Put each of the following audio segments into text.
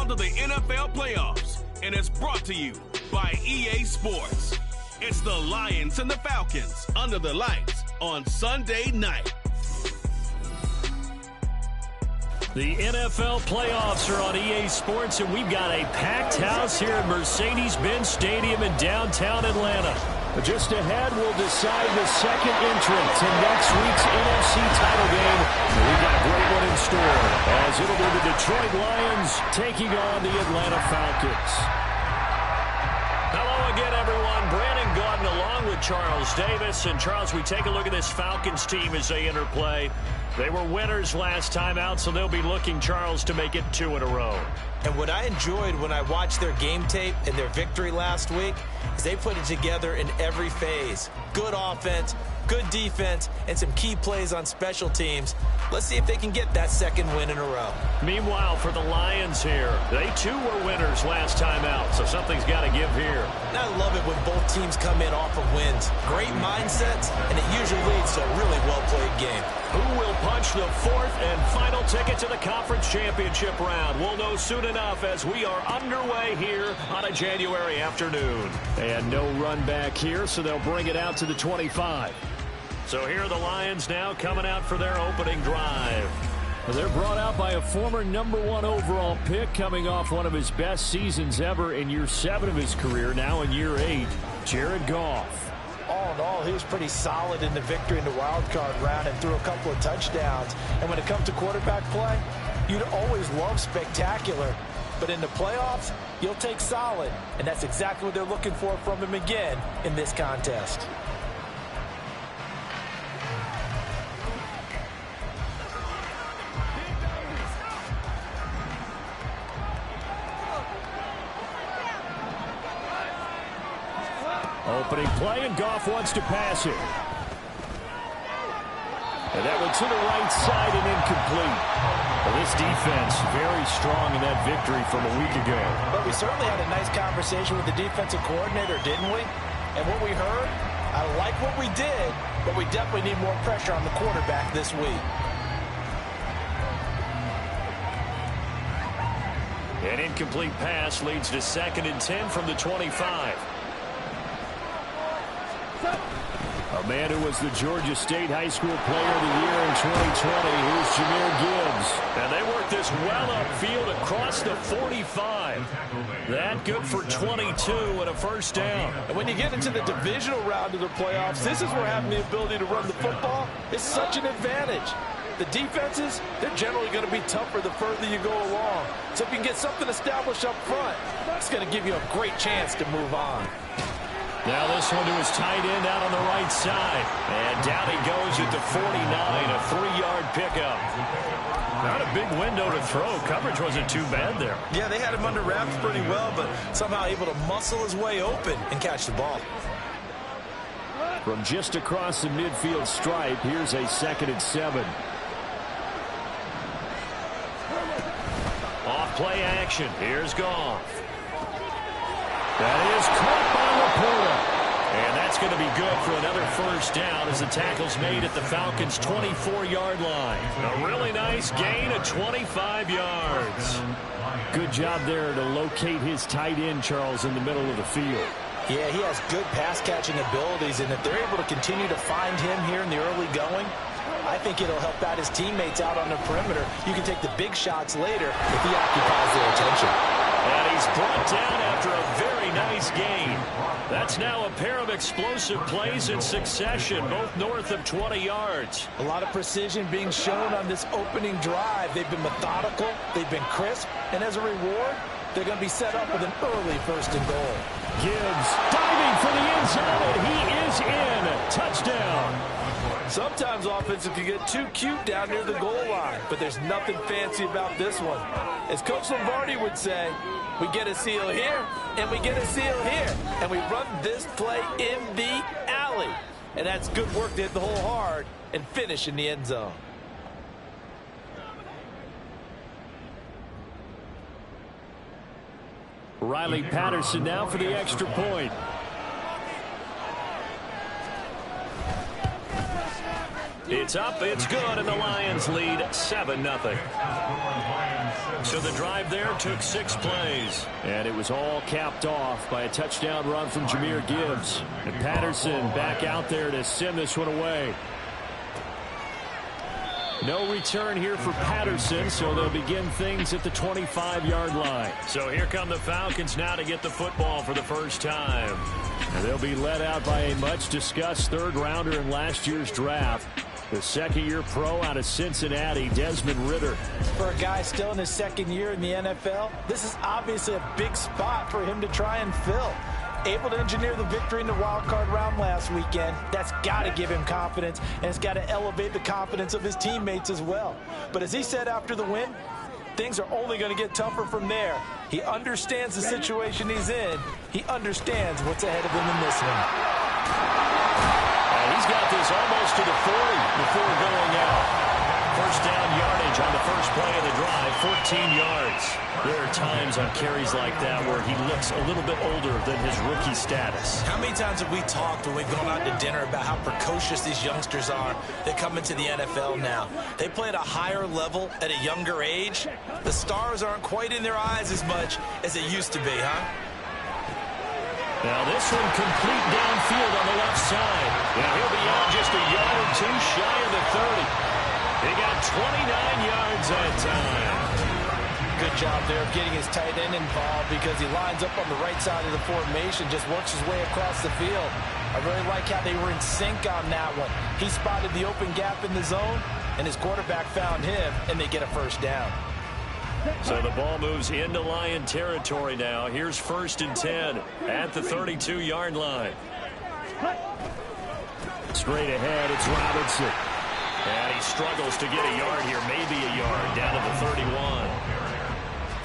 on to the NFL playoffs, and it's brought to you by EA Sports. It's the Lions and the Falcons under the lights on Sunday night. The NFL playoffs are on EA Sports, and we've got a packed house here at Mercedes-Benz Stadium in downtown Atlanta. But just ahead, we'll decide the second entrant to next week's NFC title game. And we've got a great one in store, as it'll be the Detroit Lions taking on the Atlanta Falcons. Hello again, everyone. Brandon Gaudin along with Charles Davis. And, Charles, we take a look at this Falcons team as they interplay. They were winners last time out, so they'll be looking, Charles, to make it 2 in a row. And what I enjoyed when I watched their game tape and their victory last week is they put it together in every phase. Good offense, good defense, and some key plays on special teams. Let's see if they can get that second win in a row. Meanwhile, for the Lions here, they too were winners last time out, so something's got to give here. And I love it when both teams come in off of wins. Great mindsets, and it usually leads to a really well-played game. Who will punch the fourth and final ticket to the conference championship round? We'll know soon enough as we are underway here on a January afternoon. And no run back here, so they'll bring it out to the 25. So here are the Lions now coming out for their opening drive. They're brought out by a former #1 overall pick, coming off one of his best seasons ever in year 7 of his career, now in year 8, Jared Goff. All in all, he was pretty solid in the victory in the wild card round and threw a couple of touchdowns. And when it comes to quarterback play, you'd always love spectacular. But in the playoffs, you'll take solid. And that's exactly what they're looking for from him again in this contest. Opening play, and Goff wants to pass it. And that went to the right side and incomplete. Well, this defense very strong in that victory from a week ago. But we certainly had a nice conversation with the defensive coordinator, didn't we? And what we heard, I like what we did, but we definitely need more pressure on the quarterback this week. An incomplete pass leads to 2nd and 10 from the 25. A man who was the Georgia State High School Player of the Year in 2020, here's Jahmyr Gibbs. And they work this well upfield across the 45. That good for 22 and a first down. And when you get into the divisional round of the playoffs, this is where having the ability to run the football is such an advantage. The defenses, they're generally going to be tougher the further you go along. So if you can get something established up front, it's going to give you a great chance to move on. Now this one to his tight end out on the right side. And down he goes at the 49, a 3-yard pickup. Not a big window to throw. Coverage wasn't too bad there. Yeah, they had him under wraps pretty well, but somehow able to muscle his way open and catch the ball. From just across the midfield stripe, here's a 2nd and 7. Off play action. Here's Goff. That is caught by Laporta. And that's going to be good for another first down as the tackle's made at the Falcons' 24-yard line. A really nice gain of 25 yards. Good job there to locate his tight end, Charles, in the middle of the field. Yeah, he has good pass-catching abilities, and if they're able to continue to find him here in the early going, I think it'll help out his teammates out on the perimeter. You can take the big shots later if he occupies their attention. And he's brought down after a very nice gain. That's now a pair of explosive plays in succession, both north of 20 yards. A lot of precision being shown on this opening drive. They've been methodical, they've been crisp, and as a reward, they're going to be set up with an early 1st and goal. Gibbs diving for the end zone, and he is in. Touchdown. Sometimes offenses can get too cute down near the goal line, but there's nothing fancy about this one. As Coach Lombardi would say, we get a seal here, and we get a seal here, and we run this play in the alley. And that's good work to hit the hole hard and finish in the end zone. Riley Patterson now for the extra point. It's up, it's good, and the Lions lead 7-0. So the drive there took 6 plays. And it was all capped off by a touchdown run from Jahmyr Gibbs. And Patterson back out there to send this one away. No return here for Patterson, so they'll begin things at the 25-yard line. So here come the Falcons now to get the football for the first time. And they'll be led out by a much-discussed third-rounder in last year's draft. The second-year pro out of Cincinnati, Desmond Ridder. For a guy still in his second year in the NFL, this is obviously a big spot for him to try and fill. Able to engineer the victory in the wild card round last weekend. That's got to give him confidence, and it's got to elevate the confidence of his teammates as well. But as he said after the win, things are only going to get tougher from there. He understands the situation he's in. He understands what's ahead of him in this one. And he's got this almost to the 40 before going out. First down yardage on the first play of the drive, 14 yards. There are times on carries like that where he looks a little bit older than his rookie status. How many times have we talked when we've gone out to dinner about how precocious these youngsters are that come into the NFL now? They play at a higher level at a younger age. The stars aren't quite in their eyes as much as they used to be, huh? Now this one complete downfield on the left side. And he'll be out just a yard or two shy of the 30. He got 29 yards that time. Good job there of getting his tight end involved because he lines up on the right side of the formation, just works his way across the field. I really like how they were in sync on that one. He spotted the open gap in the zone, and his quarterback found him, and they get a first down. So the ball moves into Lion territory now. Here's 1st and 10 at the 32-yard line. Straight ahead, it's Robinson. And he struggles to get a yard here, maybe a yard, down to the 31.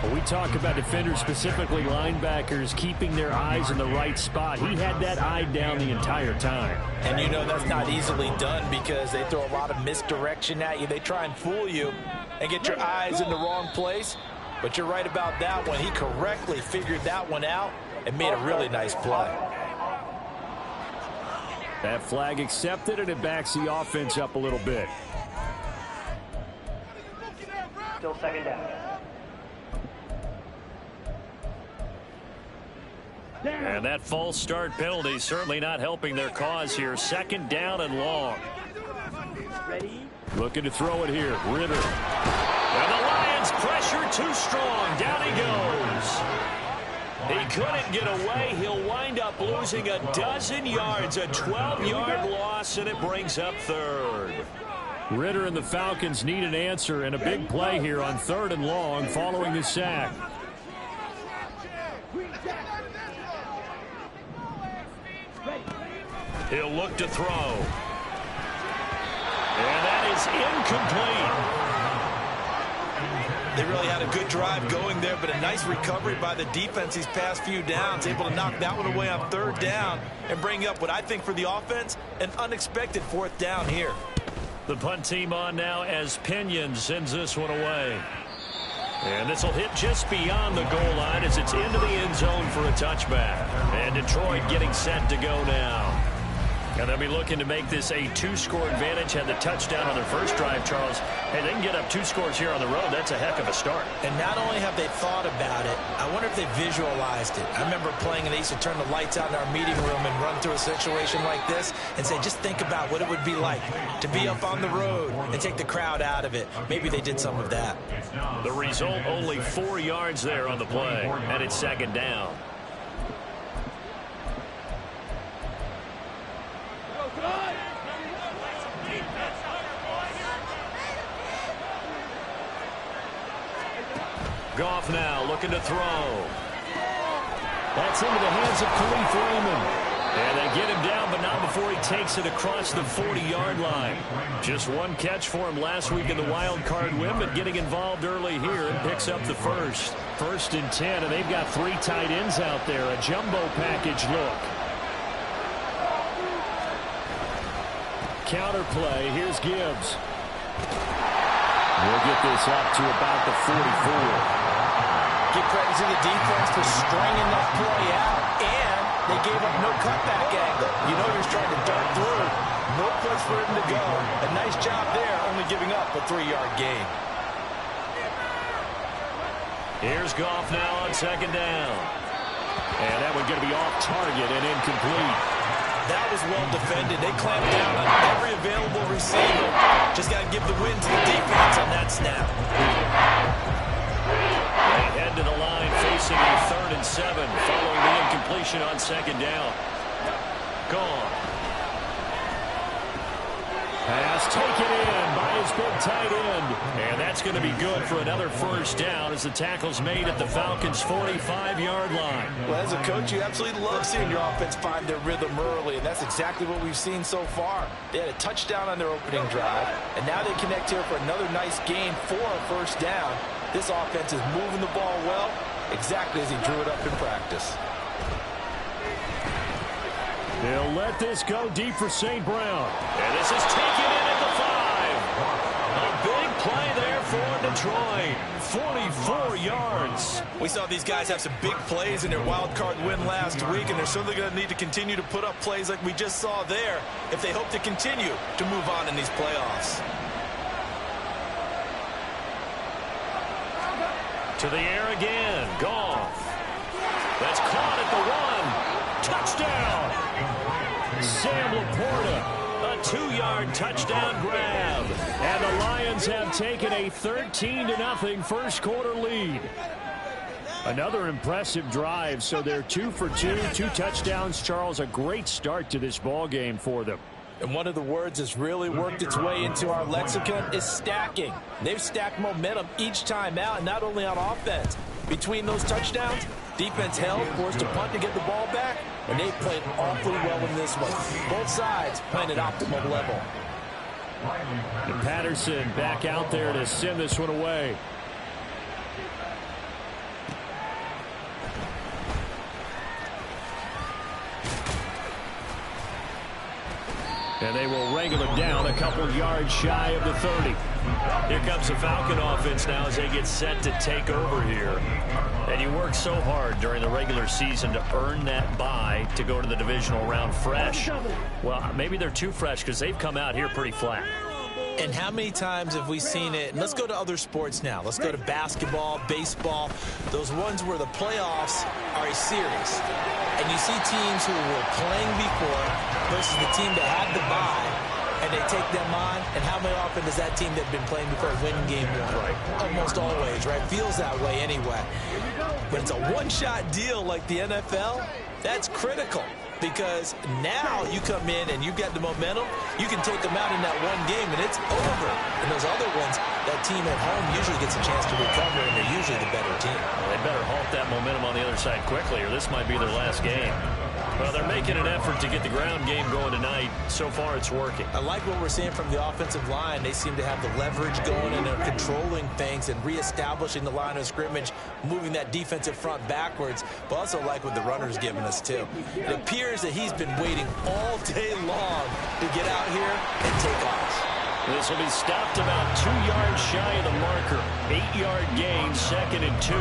Well, we talk about defenders, specifically linebackers, keeping their eyes in the right spot. He had that eye down the entire time. And you know that's not easily done because they throw a lot of misdirection at you. They try and fool you and get your eyes in the wrong place. But you're right about that one. He correctly figured that one out and made a really nice play. That flag accepted, and it backs the offense up a little bit. Still second down. And that false start penalty certainly not helping their cause here. 2nd down and long. Ready? Looking to throw it here. Ridder. And the Lions pressure too strong. Down he goes. He couldn't get away. He'll wind up losing a dozen yards. A 12-yard loss, and it brings up 3rd. Ridder and the Falcons need an answer, and a big play here on 3rd and long following the sack. He'll look to throw. And that is incomplete. They really had a good drive going there, but a nice recovery by the defense these past few downs, able to knock that one away on 3rd down and bring up what I think for the offense, an unexpected 4th down here. The punt team on now as Pinion sends this one away. And this will hit just beyond the goal line as it's into the end zone for a touchback. And Detroit getting set to go now. And they'll be looking to make this a 2-score advantage. Had the touchdown on their first drive, Charles. Hey, they can get up 2 scores here on the road. That's a heck of a start. And not only have they thought about it, I wonder if they visualized it. I remember playing and they used to turn the lights out in our meeting room and run through a situation like this and say, just think about what it would be like to be up on the road and take the crowd out of it. Maybe they did some of that. The result, only 4 yards there on the play, and it's 2nd down. Goff now looking to throw. That's into the hands of Khalif Raymond. And they get him down, but not before he takes it across the 40-yard line. Just one catch for him last week in the wild card win, but getting involved early here and picks up the first. 1st and 10, and they've got 3 tight ends out there. A jumbo package look. Counter play. Here's Gibbs. We'll get this up to about the 44. Give credit to the defense for stringing that play out, and they gave up no cutback angle. You know he was trying to dart through. No place for him to go. A nice job there, only giving up a 3-yard gain. Here's Goff now on second down. And that one going to be off target and incomplete. That was well defended. They clamped down on every available receiver. Just got to give the win to the defense on that snap. They head to the line facing a 3rd and 7 following the incompletion on second down. Gone. Pass taken in by his big tight end. And that's going to be good for another first down as the tackle's made at the Falcons' 45-yard line. Well, as a coach, you absolutely love seeing your offense find their rhythm early, and that's exactly what we've seen so far. They had a touchdown on their opening drive, and now they connect here for another nice gain for a first down. This offense is moving the ball well, exactly as he drew it up in practice. They'll let this go deep for St. Brown. And this is taken in at the 5. A big play there for Detroit. 44 yards. We saw these guys have some big plays in their wild card win last week, and they're certainly going to need to continue to put up plays like we just saw there if they hope to continue to move on in these playoffs. To the air again. Goff. That's caught at the 1. Touchdown. Sam Laporta, a 2-yard touchdown grab. And the Lions have taken a 13-0 first quarter lead. Another impressive drive, so they're 2 for 2, 2 touchdowns. Charles, a great start to this ball game for them. And one of the words that's really worked its way into our lexicon is stacking. They've stacked momentum each time out, and not only on offense. Between those touchdowns, defense held, forced a punt to get the ball back, and they played awfully well in this one. Both sides playing at optimal level. And Patterson back out there to send this one away. And they will wrangle him down a couple yards shy of the 30. Here comes the Falcon offense now as they get set to take over here. And you work so hard during the regular season to earn that bye to go to the divisional round fresh. Well, maybe they're too fresh because they've come out here pretty flat. And how many times have we seen it? And let's go to other sports now. Let's go to basketball, baseball, those ones where the playoffs are a series. And you see teams who were playing before versus the team that had the bye, and they take them on. And how often does that team that had been playing before win game 1? Right. Almost always, right? Feels that way anyway. But it's a one-shot deal like the NFL. That's critical. Because now you come in and you've got the momentum, you can take them out in that one game and it's over. And those other ones, that team at home usually gets a chance to recover, and they're usually the better team. Well, they better halt that momentum on the other side quickly, or this might be their last game. Well, they're making an effort to get the ground game going tonight. So far, it's working. I like what we're seeing from the offensive line. They seem to have the leverage going, and they're controlling things and reestablishing the line of scrimmage, moving that defensive front backwards. But also like what the runner's giving us, too. It appears that he's been waiting all day long to get out here and take off. This will be stopped about 2 yards shy of the marker. 8-yard gain, 2nd and 2.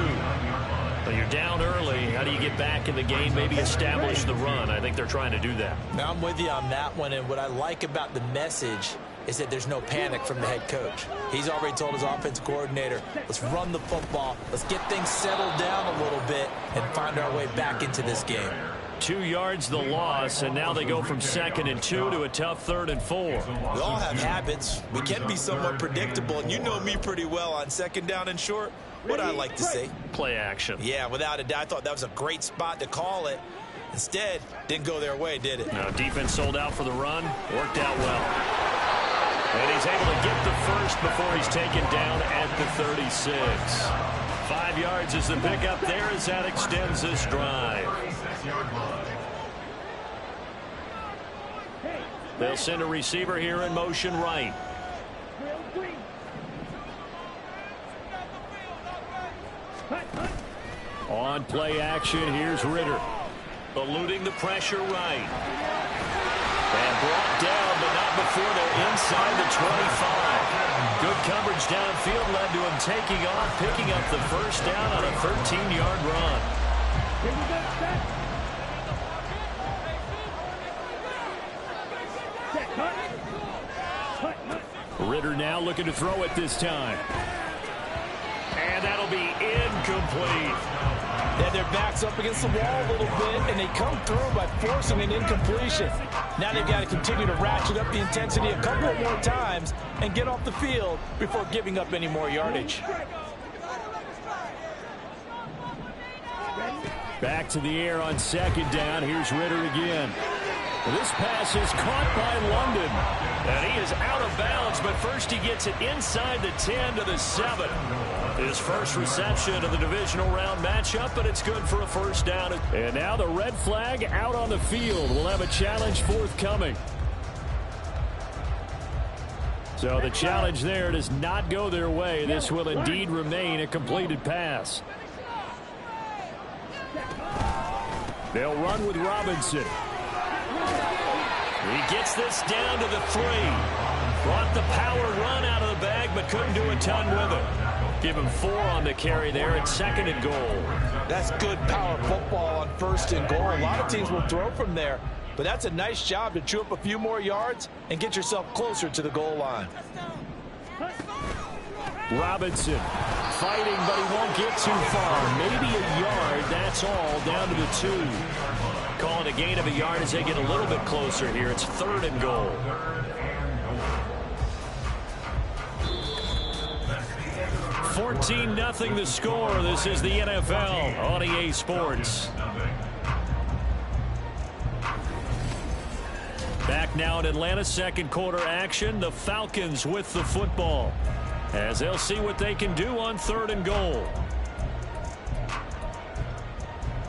But you're down early. How do you get back in the game, maybe establish the run? I think they're trying to do that. Now, I'm with you on that one, and what I like about the message is that there's no panic from the head coach. He's already told his offensive coordinator, let's run the football, let's get things settled down a little bit and find our way back into this game. 2 yards the loss, and now they go from 2nd and 2 to a tough 3rd and 4. We all have habits. We can be somewhat predictable, and you know me pretty well on 2nd down and short. What I like to see. Play action. Yeah, without a doubt. I thought that was a great spot to call it. Instead, didn't go their way, did it? No, defense sold out for the run. Worked out well. And he's able to get the first before he's taken down at the 36. 5 yards is the pickup there as that extends this drive. They'll send a receiver here in motion right. On play action, here's Ritter. Eluding the pressure right. And brought down, but not before they're inside the 25. Good coverage downfield led to him taking off, picking up the first down on a 13-yard run. Ritter now looking to throw it this time. And that'll be incomplete. Yeah, their back's up against the wall a little bit, and they come through by forcing an incompletion. Now they've got to continue to ratchet up the intensity a couple of more times and get off the field before giving up any more yardage. Back to the air on second down. Here's Ritter again. This pass is caught by London. And he is out of bounds, but first he gets it inside the 10 to the 7. His first reception of the divisional round matchup, but it's good for a first down. And now the red flag out on the field. We'll have a challenge forthcoming. So the challenge there does not go their way. This will indeed remain a completed pass. They'll run with Robinson. He gets this down to the 3. Brought the power run out of the bag, but couldn't do a ton with it. Give him 4 on the carry there at 2nd and goal. That's good power football on 1st and goal. A lot of teams will throw from there, but that's a nice job to chew up a few more yards and get yourself closer to the goal line. Robinson fighting, but he won't get too far. Maybe a yard, that's all, down to the 2. Calling a gain of a yard as they get a little bit closer here. It's 3rd and goal. $14-0 the score. This is the NFL on EA Sports. Back now in Atlanta, second quarter action. The Falcons with the football, as they'll see what they can do on 3rd and goal.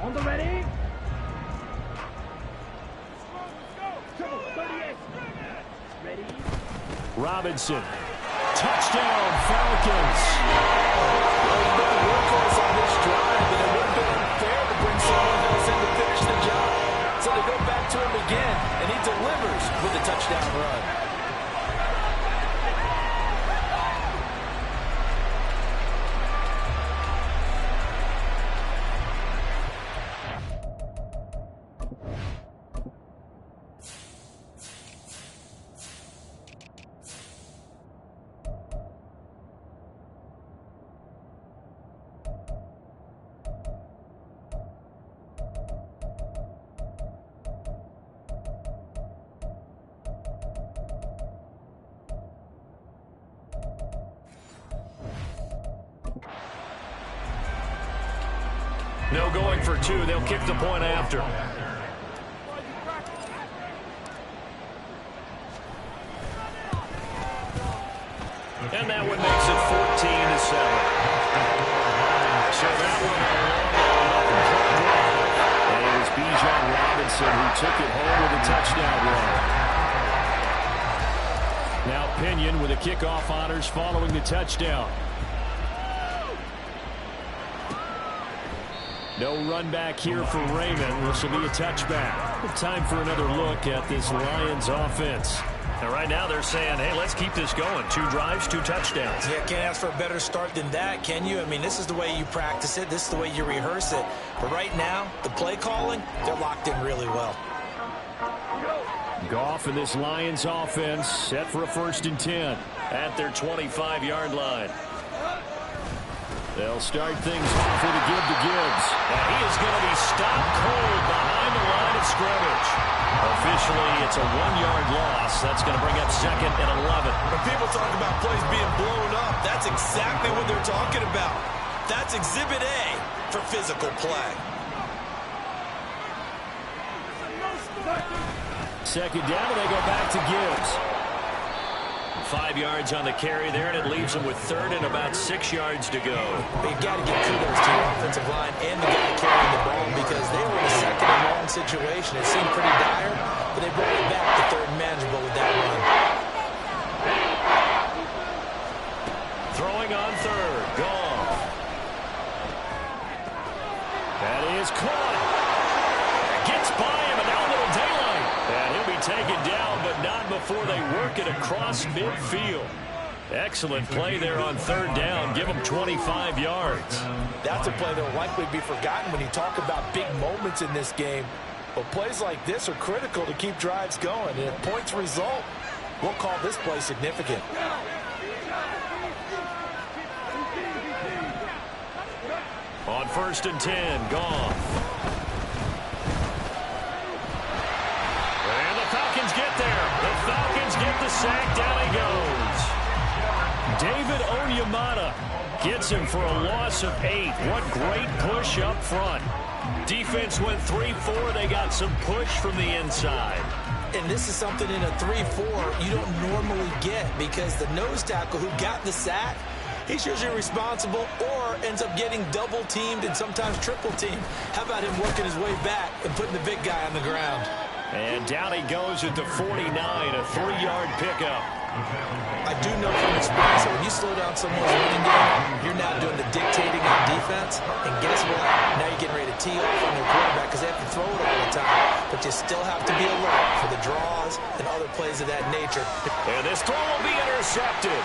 On the ready. Ready. Robinson. Touchdown, Falcons. Well, he's been a workhorse on this drive, and it would have been unfair to bring someone else in to finish the job. So they go back to him again, and he delivers with a touchdown run. No going for 2. They'll kick the point after. And that one makes it 14-7. So that one, and it was Bijan Robinson who took it home with a touchdown run. Now Pinion with the kickoff honors following the touchdown. No run back here for Raymond. This will be a touchback. Time for another look at this Lions offense. And right now they're saying, hey, let's keep this going. 2 drives, 2 touchdowns. Yeah, can't ask for a better start than that, can you? I mean, this is the way you practice it. This is the way you rehearse it. But right now, the play calling, they're locked in really well. Goff and this Lions offense set for a 1st and 10 at their 25-yard line. They'll start things off with a give to Gibbs. And he is going to be stopped cold behind the line of scrimmage. Officially, it's a 1-yard loss. That's going to bring up 2nd and 11. When people talk about plays being blown up, that's exactly what they're talking about. That's Exhibit A for physical play. 2nd down, and they go back to Gibbs. 5 yards on the carry there, and it leaves them with 3rd and about 6 yards to go. But you've got to give kudos to your offensive line and the guy carrying the ball, because they were in a 2nd and long situation. It seemed pretty dire, but they brought it back to 3rd and manageable with that run. Throwing on 3rd, Goff. That is caught. Gets by him, and now a little daylight. And he'll be taken down, but not before they work it across midfield. Excellent play there on 3rd down. Give them 25 yards. That's a play that will likely be forgotten when you talk about big moments in this game. But plays like this are critical to keep drives going. And if points result, we'll call this play significant. On 1st and 10, Goff. And the Falcons get there. The Falcons get the sack. Down he goes. David Onyemata gets him for a loss of 8. What great push up front. Defense went 3-4. They got some push from the inside. And this is something in a 3-4 you don't normally get, because the nose tackle who got the sack, he's usually responsible or ends up getting double teamed and sometimes triple teamed. How about him working his way back and putting the big guy on the ground? And down he goes at the 49, a 3-yard pickup. I do know from experience that when you slow down someone's running game, you're now doing the dictating on defense. And guess what? Now you're getting ready to tee off on your quarterback because they have to throw it all the time. But you still have to be alert for the draws and other plays of that nature. And this throw will be intercepted.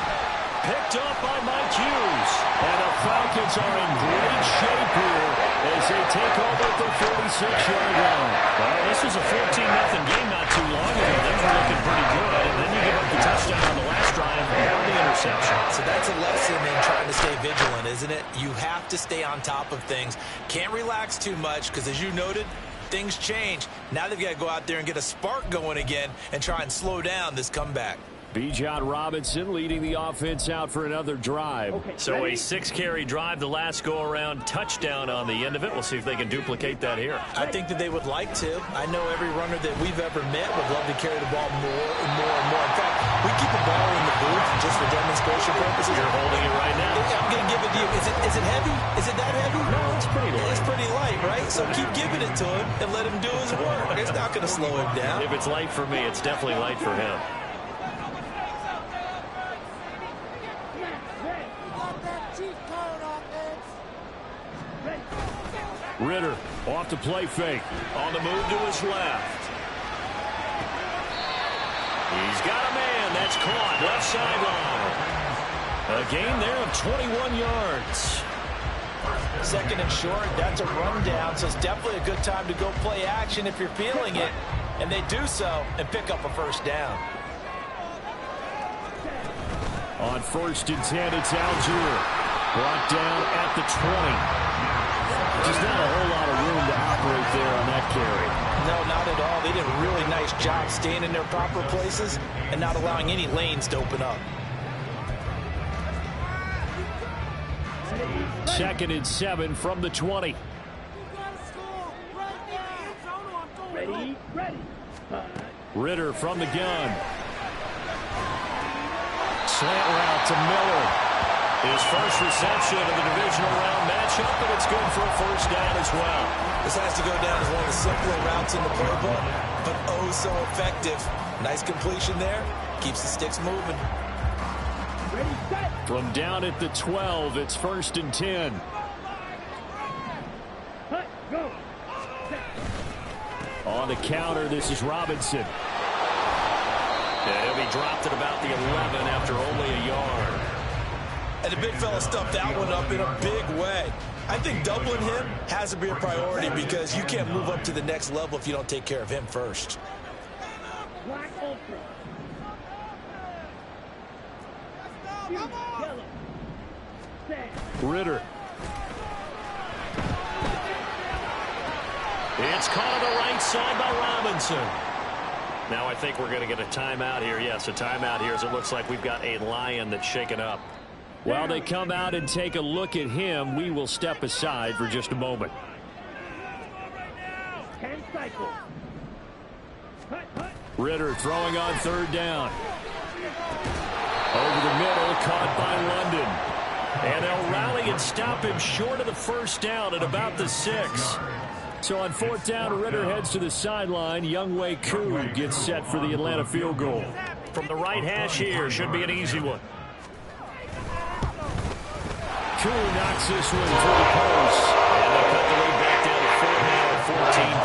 Picked up by Mike Hughes. And the Falcons are in great shape here as they take over at the 46-yard line. Well, this was a 14-0 game not too long ago. They were looking pretty good. And then you give up the touchdown on the last drive and the interception. So that's a lesson in trying to stay vigilant, isn't it? You have to stay on top of things. Can't relax too much because, as you noted, things change. Now they've got to go out there and get a spark going again and try and slow down this comeback. Bijan Robinson leading the offense out for another drive. So a 6-carry drive, the last go-around, touchdown on the end of it. We'll see if they can duplicate that here. I think that they would like to. I know every runner that we've ever met would love to carry the ball more and more and more. In fact, we keep a ball in the booth just for demonstration purposes. You're holding it right now. I'm going to give it to you. Is it heavy? Is it that heavy? No, it's pretty light. It's pretty light, right? So keep giving it to him and let him do his work. It's not going to slow him down. If it's light for me, it's definitely light for him. Ritter off the play fake. On the move to his left. He's got a man. That's caught. Left sideline. A gain there of 21 yards. 2nd and short. That's a rundown, so it's definitely a good time to go play action if you're feeling it. And they do so and pick up a 1st down. On 1st and 10, it's Algier. Brought down at the 20. Just not a whole lot of room to operate there on that carry. No, not at all. They did a really nice job staying in their proper places and not allowing any lanes to open up. 2nd and 7 from the 20. Ready. Ritter from the gun. Slant route to Miller. His first reception of the divisional round matchup, and it's good for a 1st down as well. This has to go down as one of the simpler routes in the playbook, but oh so effective. Nice completion there. Keeps the sticks moving. Ready, set. From down at the 12, it's 1st and 10. Hut, go. Set. On the counter, this is Robinson. And he'll be dropped at about the 11 after only a yard. And the big fella stuffed that one up in a big way. I think doubling him has to be a priority because you can't move up to the next level if you don't take care of him first. Black ultra. Yellow. Set. Ritter. It's caught on the right side by Robinson. Now I think we're going to get a timeout here. Yes, a timeout here as it looks like we've got a Lion that's shaken up. While they come out and take a look at him, we will step aside for just a moment. 10 cycles. Hut. Ritter throwing on 3rd down. Over the middle, caught by London. And they'll rally and stop him short of the 1st down at about the 6. So on 4th down, Ritter heads to the sideline. Younghoe Koo gets set for the Atlanta field goal. From the right hash here, should be an easy one. Koo knocks this one through the post. And they cut the lead back down to 4 now,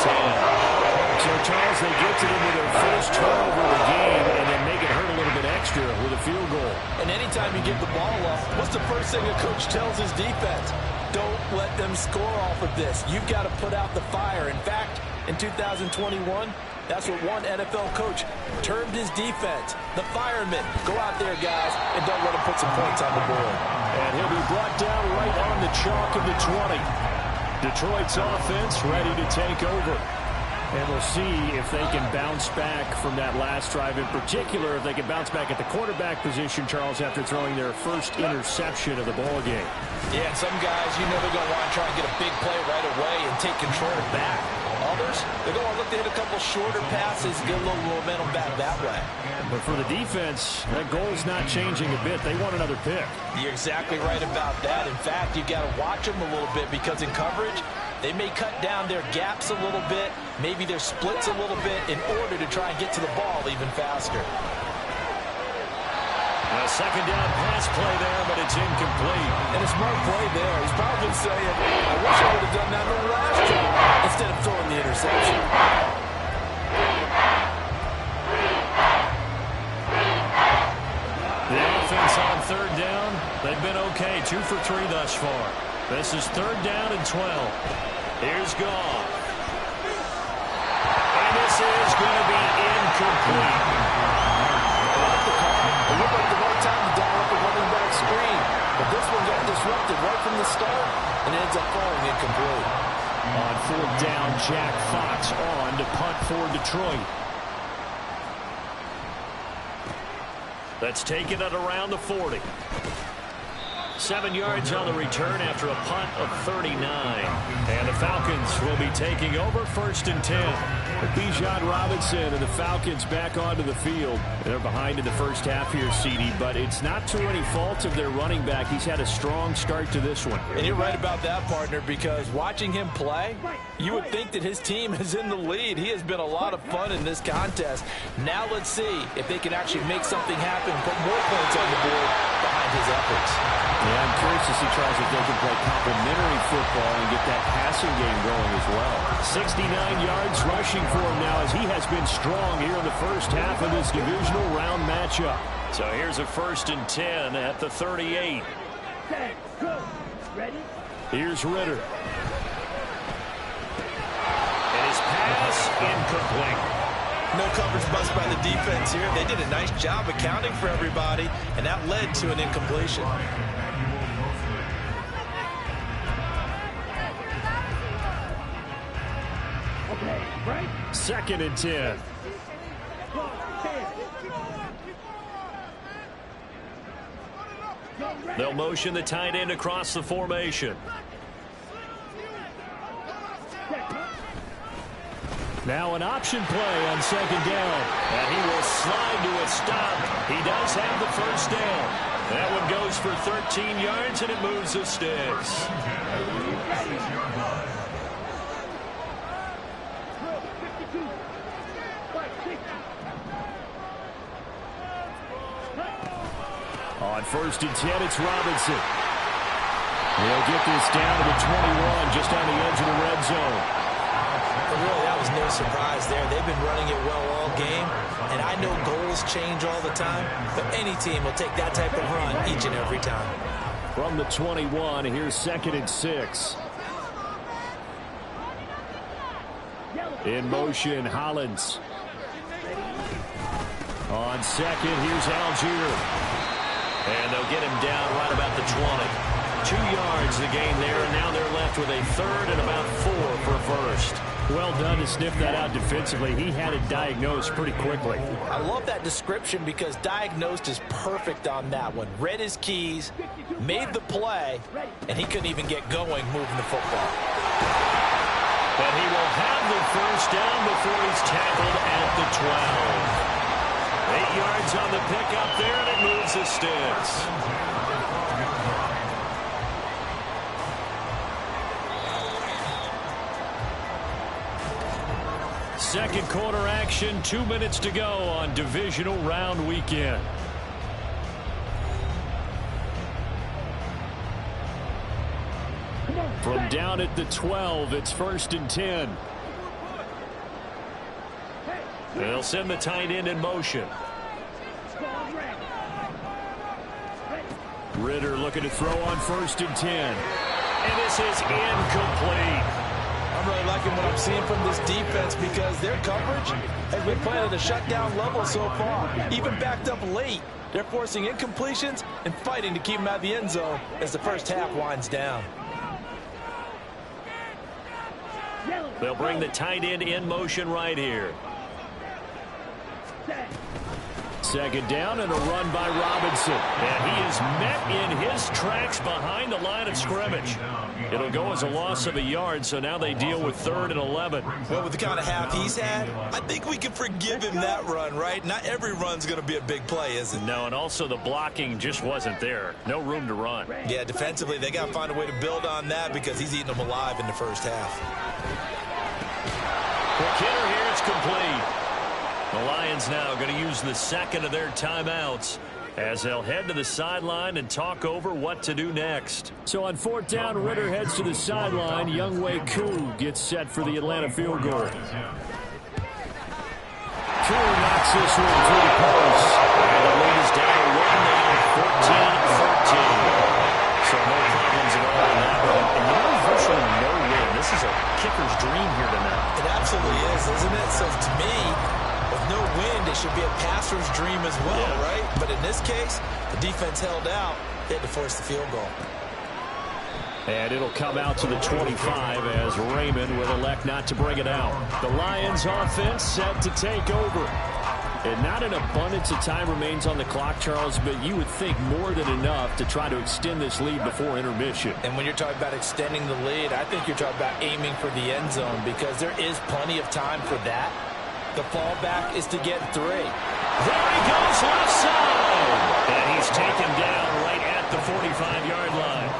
14-10. So, Charles, they get to them with their first turnover of the game and then make it hurt a little bit extra with a field goal. And anytime you give the ball up, what's the first thing a coach tells his defense? Don't let them score off of this. You've got to put out the fire. In fact, in 2021, that's what one NFL coach termed his defense. The firemen. Go out there, guys, and don't let them put some points on the board. And he'll be brought down right on the chalk of the 20. Detroit's offense ready to take over. And we'll see if they can bounce back from that last drive, in particular if they can bounce back at the quarterback position, Charles, after throwing their first interception of the ball game. Yeah, and some guys, you know they're going to want to try and get a big play right away and take control back. Others, they're going to look to hit a couple shorter passes, get a little momentum back that way. But for the defense, that goal's not changing a bit. They want another pick. You're exactly right about that. In fact, you've got to watch them a little bit because in coverage, they may cut down their gaps a little bit, maybe their splits a little bit in order to try and get to the ball even faster. A second down pass play there, but it's incomplete. And a smart play there. He's probably saying, I wish I would have done that on the last drive instead of throwing the interception. The offense on third down, they've been okay, 2 for 3 thus far. This is third down and 12. Here's Goff. And this is going to be incomplete. It looked like the right time to dial up the running back screen. But this one got disrupted right from the start and ends up falling incomplete. On fourth down, Jack Fox on to punt for Detroit. Let's take it at around the 40. 7 yards on the return after a punt of 39. And the Falcons will be taking over, 1st and 10. Bijan Robinson and the Falcons back onto the field. They're behind in the first half here, CD, but it's not to any fault of their running back. He's had a strong start to this one. And you're right about that, partner, because watching him play, you would think that his team is in the lead. He has been a lot of fun in this contest. Now let's see if they can actually make something happen, put more points on the board behind his efforts. Yeah, I'm curious to see, Charles, if they can play complementary football and get that passing game going as well. 69 yards rushing for him now as he has been strong here in the first half of this divisional round matchup. So here's a 1st and 10 at the 38. Set, go. Ready? Here's Ritter. And his pass incomplete. No coverage bust by the defense here. They did a nice job accounting for everybody, and that led to an incompletion. Okay, right? 2nd and 10. Go, 10. They'll motion the tight end across the formation. Now an option play on 2nd down. And he will slide to a stop. He does have the first down. That one goes for 13 yards, and it moves the sticks. On 1st and 10, it's Robinson. He'll get this down to the 21, just on the edge of the red zone. But really, that was no surprise there. They've been running it well all game, and I know goals change all the time, but any team will take that type of run each and every time. From the 21, here's 2nd and 6. In motion, Hollins. On 2nd, here's Algier. And they'll get him down right about the 20. 2 yards the gain there, and now they're left with a 3rd and about 4 for 1st. Well done to sniff that out defensively. He had it diagnosed pretty quickly. I love that description because diagnosed is perfect on that one. Read his keys, made the play, and he couldn't even get going moving the football. But he will have the first down before he's tackled at the 12. 8 yards on the pickup there, and it moves the sticks. Second quarter action, 2 minutes to go on divisional round weekend. From down at the 12, it's 1st and 10. They'll send the tight end in motion. Ritter looking to throw on 1st and 10. And this is incomplete. I'm really liking what I'm seeing from this defense because their coverage has been playing at a shutdown level so far. Even backed up late, they're forcing incompletions and fighting to keep them out of the end zone as the first half winds down. They'll bring the tight end in motion right here. Second down and a run by Robinson. And he is met in his tracks behind the line of scrimmage. It'll go as a loss of a yard, so now they deal with 3rd and 11. Well, with the kind of half he's had, I think we can forgive him that run, right? Not every run's going to be a big play, is it? No, and also the blocking just wasn't there. No room to run. Yeah, defensively, they got to find a way to build on that because he's eating them alive in the first half. Quick hitter here, it's complete. The Lions now going to use the second of their timeouts as they'll head to the sideline and talk over what to do next. So on 4th down, Ritter heads to the sideline. Younghoe Koo gets set for the Atlanta field goal. Koo knocks this one through the post. And the lead is down to 1 now, 14-13. So no problems at all in that one. And now virtually no win. This is a kicker's dream here tonight. It absolutely is, isn't it? So to me, with no wind, it should be a passer's dream as well, right? But in this case, the defense held out. They had to force the field goal. And it'll come out to the 25 as Raymond will elect not to bring it out. The Lions offense set to take over. And not an abundance of time remains on the clock, Charles, but you would think more than enough to try to extend this lead before intermission. And when you're talking about extending the lead, I think you're talking about aiming for the end zone because there is plenty of time for that. The fallback is to get 3. There he goes, left side. And he's taken down right at the 45-yard line.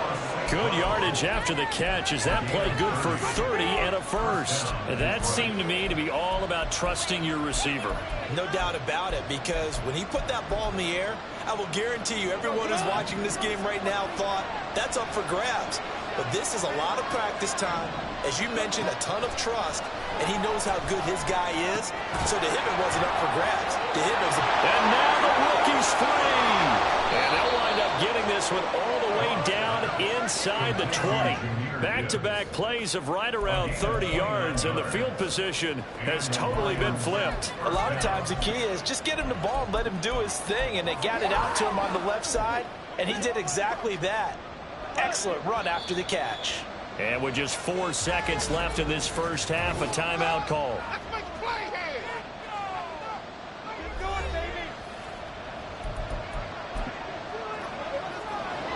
Good yardage after the catch as that play good for 30 and a first. And that seemed to me to be all about trusting your receiver. No doubt about it, because when he put that ball in the air, I will guarantee you everyone who's watching this game right now thought that's up for grabs. But this is a lot of practice time. As you mentioned, a ton of trust, and he knows how good his guy is. So to him, it wasn't up for grabs. To him, it was And now the rookie's free. And they'll wind up getting this one all the way down inside the 20. Back-to-back plays of right around 30 yards, and the field position has totally been flipped. A lot of times the key is just get him the ball and let him do his thing, and they got it out to him on the left side, and he did exactly that. Excellent run after the catch. And with just 4 seconds left in this first half, a timeout call.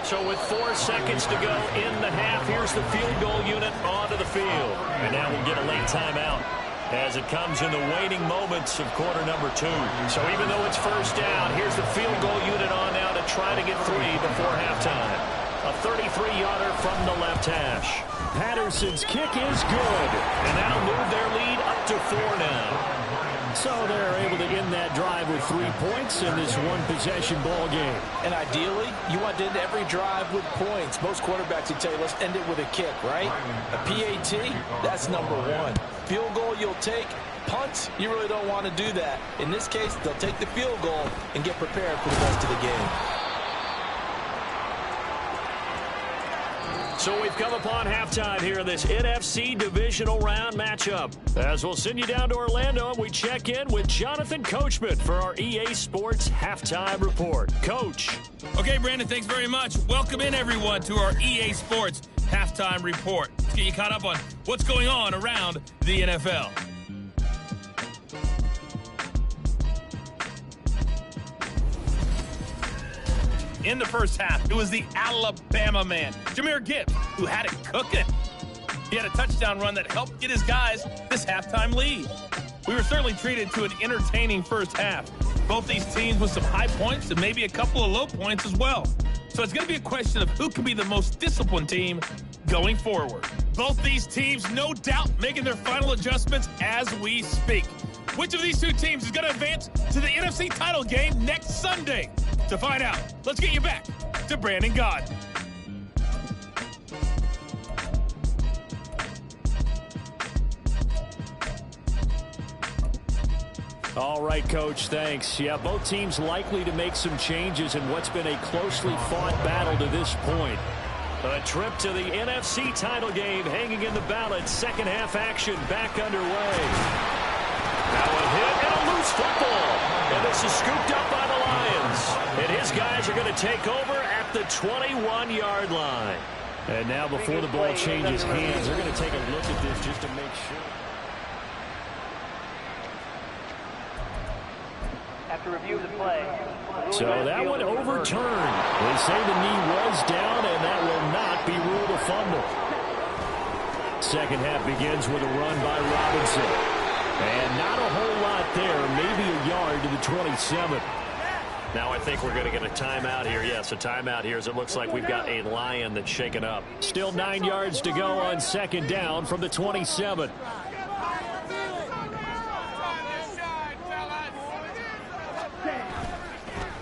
So with 4 seconds to go in the half, here's the field goal unit onto the field. And now we'll get a late timeout as it comes in the waning moments of quarter number 2. So even though it's first down, here's the field goal unit on now to try to get 3 before halftime. A 33-yarder from the left hash. Patterson's kick is good. And that'll move their lead up to 4 now. So they're able to end that drive with 3 points in this one-possession ball game. And ideally, you want to end every drive with points. Most quarterbacks would tell you, let's end it with a kick, right? A PAT, that's number 1. Field goal you'll take. Punts, you really don't want to do that. In this case, they'll take the field goal and get prepared for the rest of the game. So we've come upon halftime here in this NFC Divisional round matchup. As we'll send you down to Orlando, and we check in with Jonathan Coachman for our EA Sports Halftime Report. Coach. Okay, Brandon, thanks very much. Welcome in, everyone, to our EA Sports Halftime Report. Let's get you caught up on what's going on around the NFL. In the first half, it was the Alabama man, Jahmyr Gibbs, who had it cooking. He had a touchdown run that helped get his guys this halftime lead. We were certainly treated to an entertaining first half. Both these teams with some high points and maybe a couple of low points as well. So it's going to be a question of who can be the most disciplined team going forward. Both these teams, no doubt, making their final adjustments as we speak. Which of these two teams is going to advance to the NFC title game next Sunday? To find out, let's get you back to Brandon Gaudin. All right, Coach, thanks. Yeah, both teams likely to make some changes in what's been a closely fought battle to this point. A trip to the NFC title game hanging in the balance. Second half action back underway. Now a hit and a loose football. And this is scooped up by the Lions. And his guys are going to take over at the 21-yard line. And now before the ball changes hands, they're going to take a look at this just to make sure. After review of the play. So that one overturned. They say the knee was down, and that will not be ruled a fumble. Second half begins with a run by Robinson. And not a whole lot there, maybe a yard to the 27. Now I think we're going to get a timeout here. Yes, a timeout here as it looks like we've got a Lion that's shaken up. Still 9 yards to go on second down from the 27.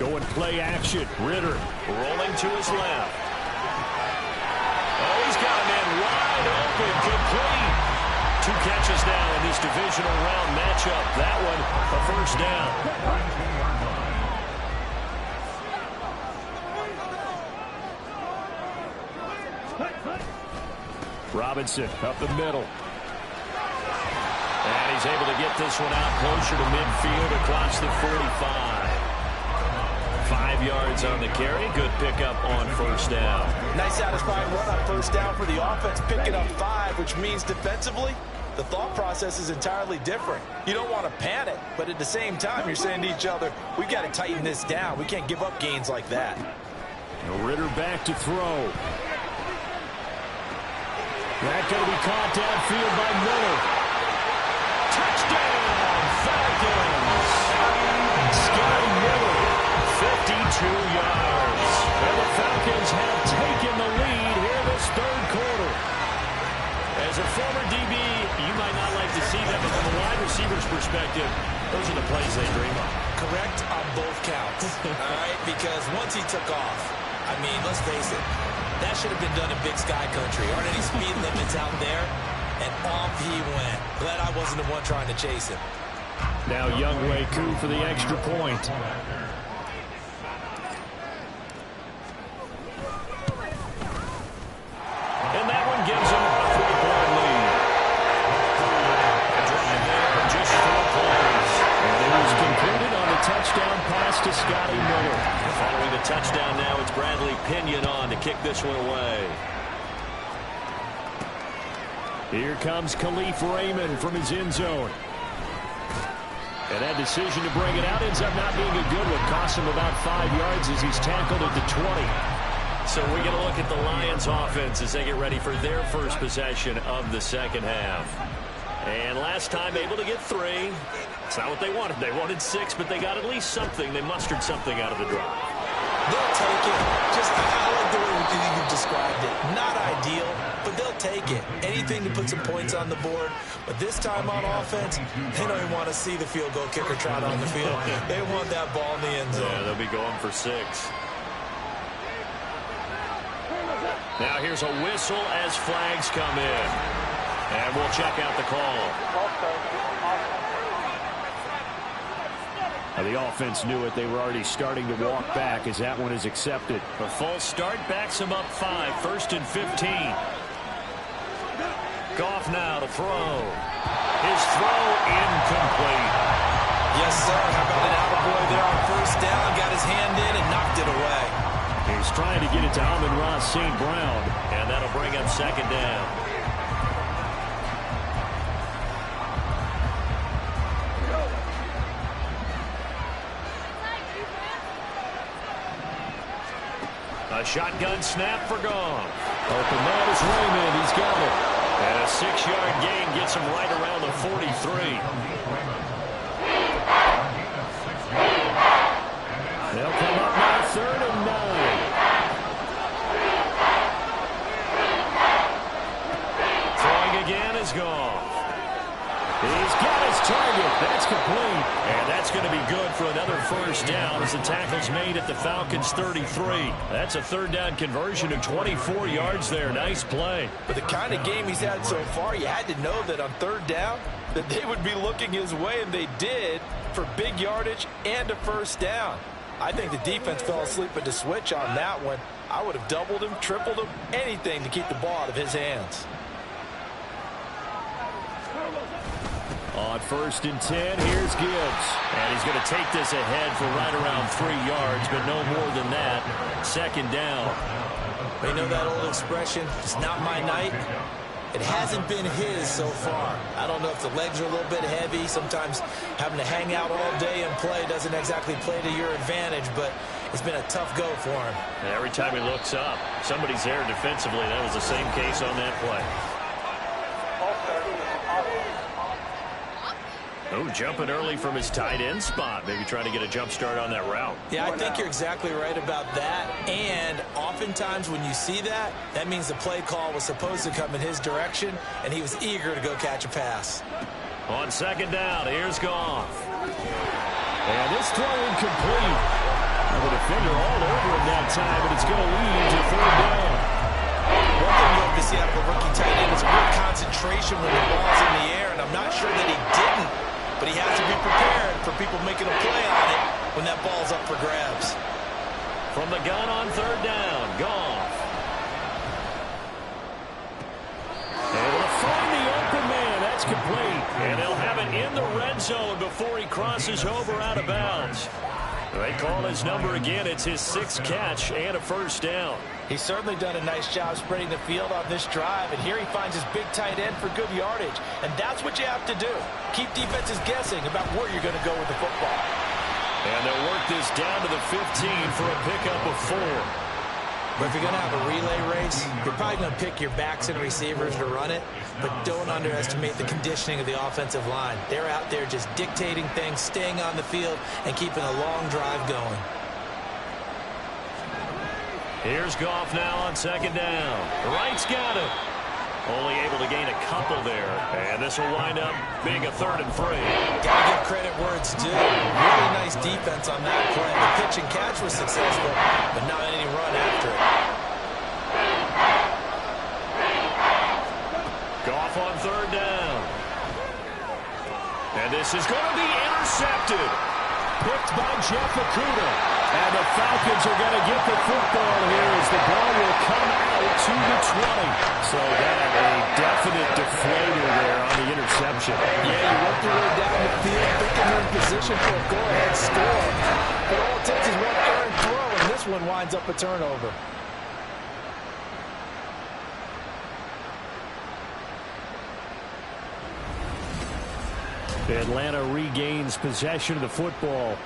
Going play action. Ritter rolling to his left. Oh, he's got a man wide open, complete. 2 catches now in this divisional round matchup. That one a first down. Robinson up the middle. And he's able to get this one out closer to midfield across the 45. 5 yards on the carry. Good pickup on first down. Nice satisfying run on first down for the offense, picking up 5, which means defensively, the thought process is entirely different. You don't want to panic, but at the same time, you're saying to each other, we've got to tighten this down. We can't give up gains like that. Ritter back to throw. That going to be caught downfield by Miller. Touchdown, Falcons! Scotty Miller, 52 yards. And the Falcons have taken the lead here this third quarter. As a former DB, you might not like to see that, but from a wide receiver's perspective, those are the plays they dream of. Correct on both counts, all right? Because once he took off, I mean, let's face it, that should have been done in Big Sky Country. Aren't any speed limits out there? And off he went. Glad I wasn't the one trying to chase him. Now Youngway Koo for the extra point. And that one gives him a 3-point lead. A drive there, just 4 plays. And it was concluded on the touchdown pass to Scotty Miller. Following the touchdown now, it's Bradley Pinion on to kick this one away. Here comes Khalif Raymond from his end zone. And that decision to bring it out ends up not being a good one. Costs him about 5 yards as he's tackled at the 20. So we get a look at the Lions offense as they get ready for their first possession of the second half. And last time able to get 3. It's not what they wanted. They wanted 6, but they got at least something. They mustered something out of the drive. They'll take it. Just I like the way you described it. Not ideal, but they'll take it. Anything to put some points on the board. But this time on offense, they don't even want to see the field goal kicker trot on the field. They want that ball in the end zone. Yeah, they'll be going for 6. Now here's a whistle as flags come in. And we'll check out the call. The offense knew it. They were already starting to walk back as that one is accepted. A false start backs him up 5. 1st and 15. Goff now to throw. His throw incomplete. Yes, sir. How about an attaboy there on first down? Got his hand in and knocked it away. He's trying to get it to Amon-Ra St. Brown, and that'll bring up second down. A shotgun snap for Goff. Open man is Raymond. He's got it. And a 6-yard gain gets him right around the 43. They'll come up now 3rd and 9. Throwing again is Goff. He's got his target. That's complete. And that's going to be good for another first down as the tackle's made at the Falcons 33. That's a 3rd down conversion of 24 yards there. Nice play. But the kind of game he's had so far, you had to know that on 3rd down that they would be looking his way, and they did, for big yardage and a first down. I think the defense fell asleep at the switch on that one. I would have doubled him, tripled him, anything to keep the ball out of his hands. On 1st and 10, here's Gibbs. And he's going to take this ahead for right around 3 yards, but no more than that. 2nd down. You know that old expression, it's not my night? It hasn't been his so far. I don't know if the legs are a little bit heavy. Sometimes having to hang out all day and play doesn't exactly play to your advantage, but it's been a tough go for him. And every time he looks up, somebody's there defensively. That was the same case on that play. Oh, jumping early from his tight end spot. Maybe trying to get a jump start on that route. Yeah, I think you're exactly right about that. And oftentimes when you see that, that means the play call was supposed to come in his direction, and he was eager to go catch a pass. On second down, here's Goff. And this throw incomplete. The defender all over him that time, but it's going to lead to third down. One thing you love to see out of a rookie tight end is real concentration when the ball's in the air, and I'm not sure that he didn't. But he has to be prepared for people making a play on it when that ball's up for grabs. From the gun on third down, Goff. Able to find the open man. That's complete. And they'll have it in the red zone before he crosses over out of bounds. They call his number again. It's his 6th catch and a first down. He's certainly done a nice job spreading the field on this drive, and here he finds his big tight end for good yardage. And that's what you have to do. Keep defenses guessing about where you're going to go with the football. And they'll work this down to the 15 for a pickup of 4. But if you're going to have a relay race, you're probably going to pick your backs and receivers to run it, but don't underestimate the conditioning of the offensive line. They're out there just dictating things, staying on the field, and keeping a long drive going. Here's Goff now on second down. Wright's got it. Only able to gain a couple there. And this will wind up being a 3rd and 3. Got to give credit where it's due. Really nice defense on that play. The pitch and catch was successful, but not any run after it. Goff on third down. And this is going to be intercepted. Picked by Jeff Okudah. And the Falcons are going to get the football here as the ball will come out to the 20. So that a definite deflator there on the interception. Yeah, you worked your way down the field, thinking you're in position for a go-ahead score. But all it takes is one errant throw, and this one winds up a turnover. Atlanta regains possession of the football.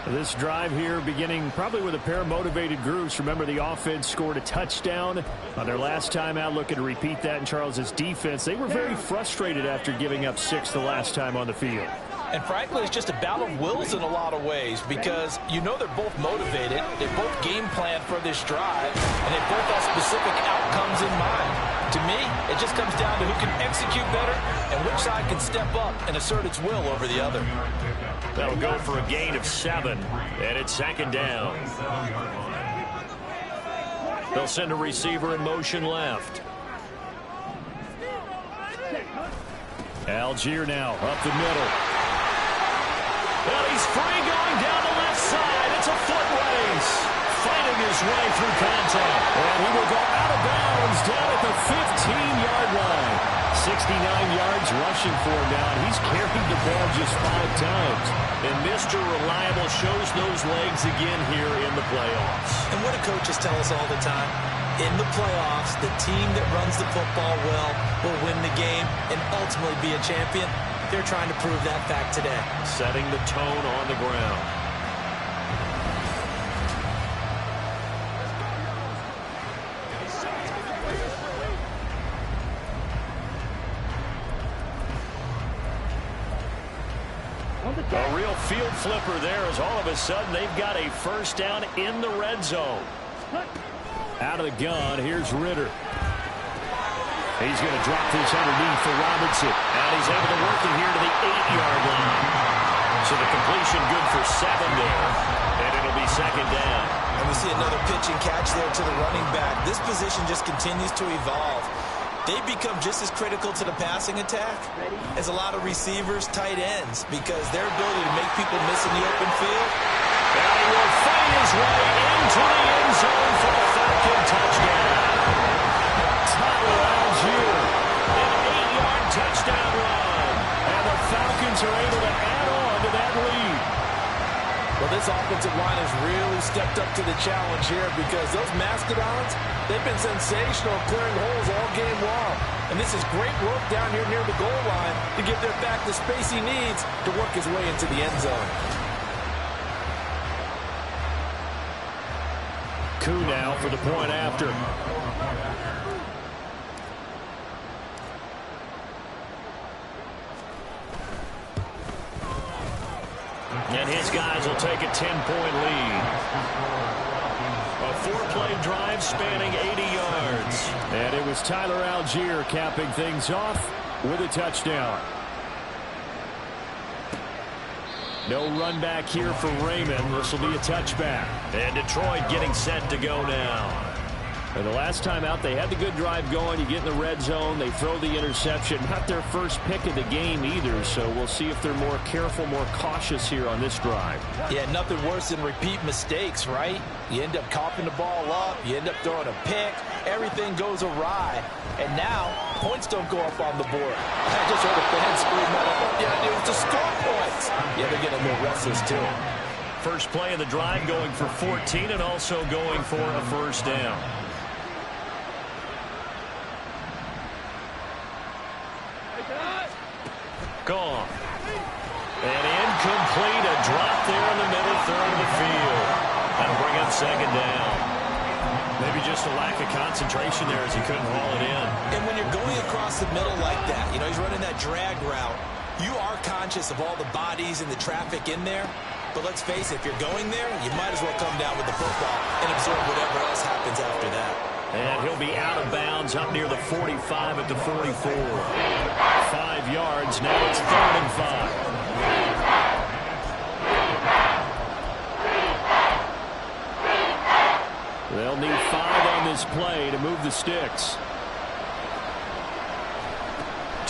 This drive here beginning probably with a pair of motivated groups. Remember, the offense scored a touchdown on their last time out. Looking to repeat that in Charles's defense. They were very frustrated after giving up 6 the last time on the field. And frankly, it's just a battle of wills in a lot of ways because you know they're both motivated. They both game plan for this drive, and they both have specific outcomes in mind. To me, it just comes down to who can execute better and which side can step up and assert its will over the other. That'll go for a gain of 7, and it's second down. They'll send a receiver in motion left. Algier now up the middle. Well, he's free going down the left side. It's a foot race. Fighting his way through contact. And he will go out of bounds down at the 15-yard line. 69 yards rushing for him now. He's carried the ball just 5 times. And Mr. Reliable shows those legs again here in the playoffs. And what do coaches tell us all the time? In the playoffs, the team that runs the football well will win the game and ultimately be a champion. They're trying to prove that fact today. Setting the tone on the ground. A real field flipper there as all of a sudden they've got a first down in the red zone. Out of the gun, here's Ritter. He's going to drop this underneath for Robinson. And he's able to work it here to the 8-yard line. So the completion good for 7 there. And it'll be second down. And we see another pitch and catch there to the running back. This position just continues to evolve. They become just as critical to the passing attack as a lot of receivers, tight ends, because their ability to make people miss in the open field. And he will fight his way into the end zone for a Falcon touchdown. Tyler Algier, an 8-yard touchdown run. And the Falcons are able to add on to that lead. Well, this offensive line has really stepped up to the challenge here because those Mastodons, they've been sensational clearing holes all game long. And this is great work down here near the goal line to give their back the space he needs to work his way into the end zone. Coup now for the point after. And his guys will take a 10-point lead. A 4-play drive spanning 80 yards. And it was Tyler Algier capping things off with a touchdown. No run back here for Raymond. This will be a touchback. And Detroit getting set to go now. And the last time out, they had the good drive going. You get in the red zone, they throw the interception. Not their first pick of the game either, so we'll see if they're more careful, more cautious here on this drive. Yeah, nothing worse than repeat mistakes, right? You end up coughing the ball up, you end up throwing a pick, everything goes awry, and now points don't go up on the board. I just heard a fan scream out, I thought the idea was to score points. Yeah, they're getting a little restless too. First play of the drive going for 14 and also going for a first down. Gone. And incomplete. A drop there in the middle third of the field. That'll bring up second down. Maybe just a lack of concentration there as he couldn't haul it in. And when you're going across the middle like that, you know, he's running that drag route, you are conscious of all the bodies and the traffic in there. But let's face it, if you're going there, you might as well come down with the football and absorb whatever else happens after that. And he'll be out of bounds up near the 45 at the 44. 5 yards. Now it's 3rd and 5. They'll need 5 on this play to move the sticks.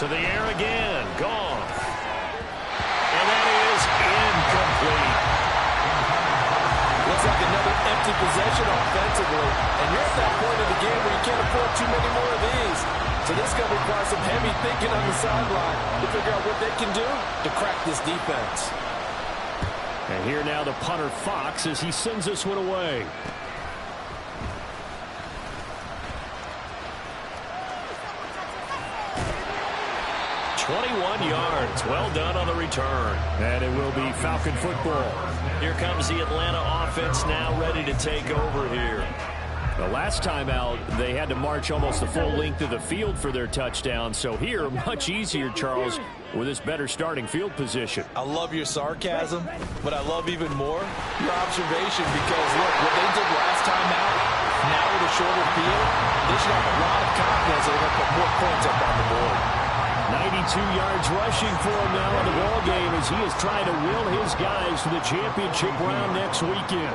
To the air again. Gone. And that is incomplete. Looks like another empty possession offensively. And you're at that point of the game where you can't afford too many more of these. So this is going to require some heavy thinking on the sideline to figure out what they can do to crack this defense. And here now the punter Fox as he sends this one away. .21 yards. Well done on the return. And it will be Falcon football. Here comes the Atlanta offense now ready to take over here. The last time out, they had to march almost the full length of the field for their touchdown. So here, much easier, Charles, with this better starting field position. I love your sarcasm, but I love even more your observation because, look, what they did last time out, now with a shorter field, they should have a lot of confidence that they're going to put more points up on the board. 92 yards rushing for him now in the ball game as he is trying to will his guys to the championship round next weekend.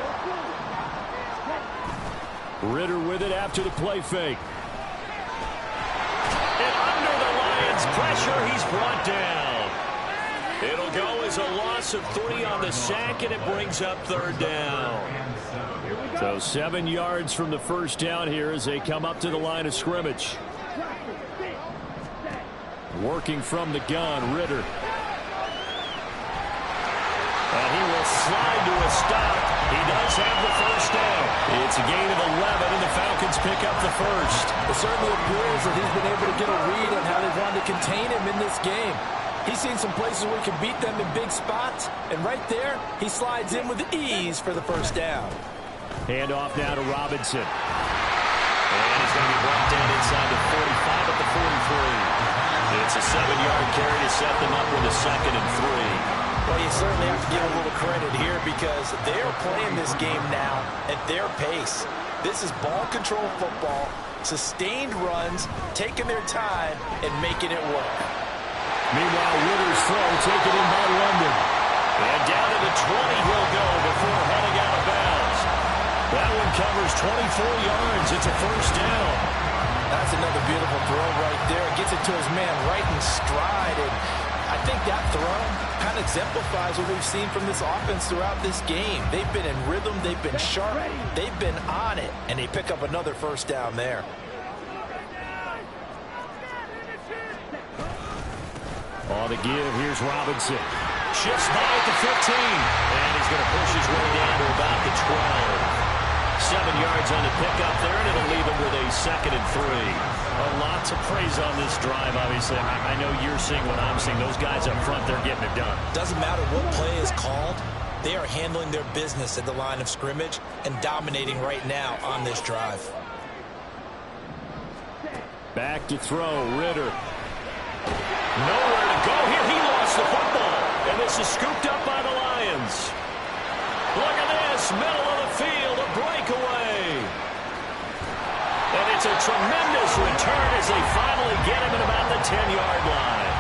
Ritter with it after the play fake. And under the Lions' pressure, he's brought down. It'll go as a loss of 3 on the sack, and it brings up 3rd down. So 7 yards from the first down here as they come up to the line of scrimmage. Working from the gun, Ritter. And he will slide to a stop. He does have the first down. It's a gain of 11, and the Falcons pick up the first. It certainly appears that he's been able to get a read on how they wanted to contain him in this game. He's seen some places where he can beat them in big spots, and right there, he slides in with ease for the first down. Hand off now to Robinson. And he's going to be brought down inside the 45 at the 43. It's a 7-yard carry to set them up with a 2nd and 3. Well, you certainly have to give a little credit here because they're playing this game now at their pace. This is ball control football, sustained runs, taking their time, and making it work. Meanwhile, Ritter's throw taken in by London. And down to the 20 he'll go before heading out of bounds. That one covers 24 yards. It's a first down. That's another beautiful throw right there. Gets it to his man right in stride. And I think that throw kind of exemplifies what we've seen from this offense throughout this game. They've been in rhythm. They've been sharp. They've been on it. And they pick up another first down there. On the give, here's Robinson. Shifts by at the 15. And he's He's going to push his way down to about the 12. 7 yards on the pickup there, and it'll leave him with a 2nd and 3. A lot to praise on this drive, obviously. I know you're seeing what I'm seeing. Those guys up front, they're getting it done. Doesn't matter what play is called. They are handling their business at the line of scrimmage and dominating right now on this drive. Back to throw, Ritter. Nowhere to go here. He lost the football. And this is scooped up by the Lions. Look at this. Middle of the field, a breakaway. And it's a tremendous return as they finally get him at about the 10-yard line.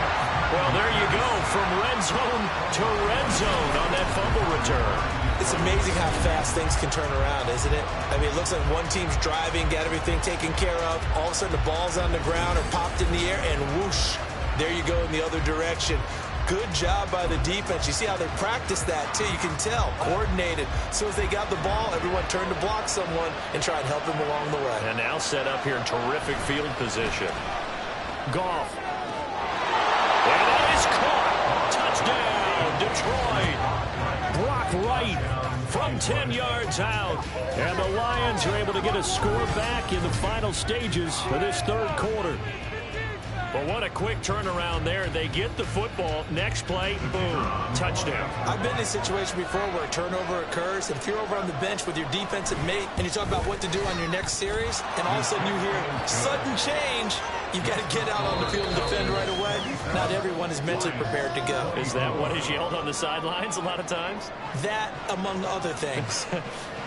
Well, there you go. From red zone to red zone on that fumble return. It's amazing how fast things can turn around, isn't it? I mean, it looks like one team's driving, got everything taken care of. All of a sudden, the ball's on the ground or popped in the air, and whoosh, there you go in the other direction. Good job by the defense. You see how they practice that, too. You can tell. Coordinated. As soon as they got the ball, everyone turned to block someone and try and help him along the way. And now set up here in terrific field position. Goff. And that is caught. Touchdown, Detroit. Brock Wright from 10 yards out. And the Lions are able to get a score back in the final stages of this third quarter. But what a quick turnaround there. They get the football. Next play, boom, touchdown. I've been in a situation before where a turnover occurs, and if you're over on the bench with your defensive mate and you talk about what to do on your next series, and all of a sudden you hear sudden change, you've got to get out on the field and defend right away. Not everyone is mentally prepared to go. Is that what is yelled on the sidelines a lot of times? That, among other things.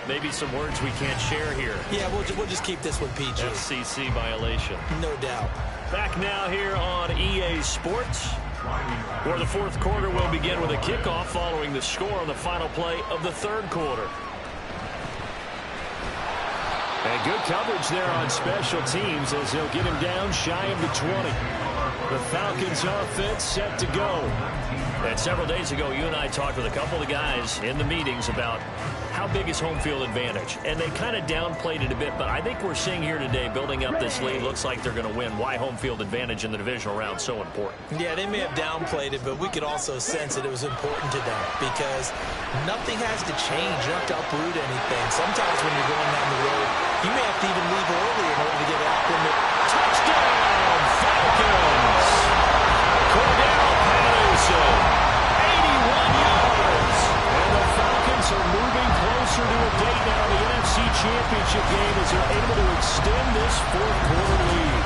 Maybe some words we can't share here. Yeah, we'll just keep this one PG. FCC violation. No doubt. Back now here on EA Sports, where the fourth quarter will begin with a kickoff following the score on the final play of the third quarter. And good coverage there on special teams as they'll get him down shy of the 20. The Falcons offense set to go. And several days ago, you and I talked with a couple of guys in the meetings about how big is home field advantage. And they kind of downplayed it a bit, but I think we're seeing here today, building up this lead, looks like they're going to win. Why home field advantage in the divisional round so important? Yeah, they may have downplayed it, but we could also sense that it was important to them because nothing has to change. You don't have to uproot anything. Sometimes when you're going down the road, you may have to even leave early in order to get acclimated. Touchdown, Falcons! Cordell Patterson, 81 yards. And the Falcons are moving closer to a date now in the NFC Championship game as they're able to extend this fourth quarter lead.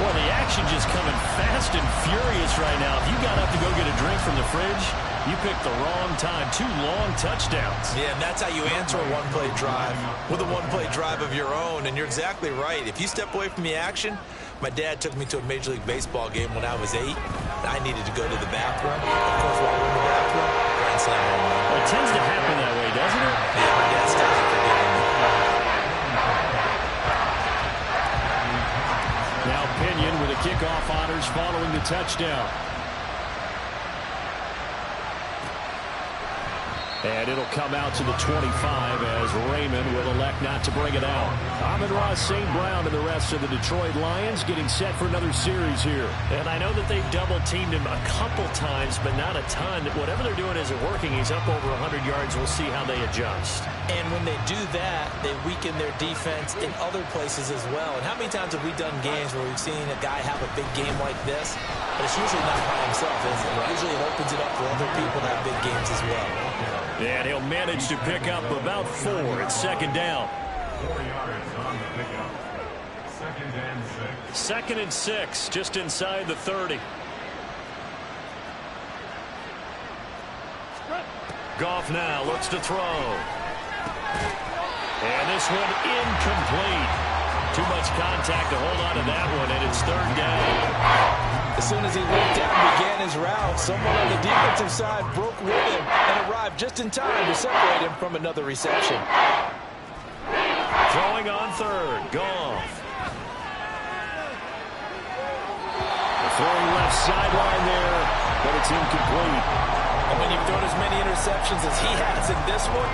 Well, the action just coming fast and furious right now. If you got up to go get a drink from the fridge, you picked the wrong time. 2 long touchdowns. Yeah, and that's how you answer a one-play drive with a one-play drive of your own. And you're exactly right. If you step away from the action, my dad took me to a Major League Baseball game when I was 8. And I needed to go to the bathroom. Of course, while we're in the bathroom, grand slam home run. Well, it tends to happen that way, doesn't it? Yeah, my dad still hasn't forgiven me. Now Pinion with the kickoff honors following the touchdown. And it'll come out to the 25 as Raymond will elect not to bring it out. Amon-Ra St. Brown and the rest of the Detroit Lions getting set for another series here. And I know that they've double-teamed him a couple times, but not a ton. Whatever they're doing isn't working. He's up over 100 yards. We'll see how they adjust. And when they do that, they weaken their defense in other places as well. And how many times have we done games where we've seen a guy have a big game like this? But it's usually not by himself, is it? Usually it opens it up for other people to have big games as well. And he'll manage to pick up about 4. It's second down. 4 yards on the pickup. 2nd and 6. 2nd and 6, just inside the 30. Goff now looks to throw. And this one incomplete. Too much contact to hold on to that one, and it's 3rd down. As soon as he went down and began his route, someone on the defensive side broke with him and arrived just in time to separate him from another reception. Throwing on 3rd, Goff. Throwing left sideline there, but it's incomplete. And when you've thrown as many interceptions as he has in this one,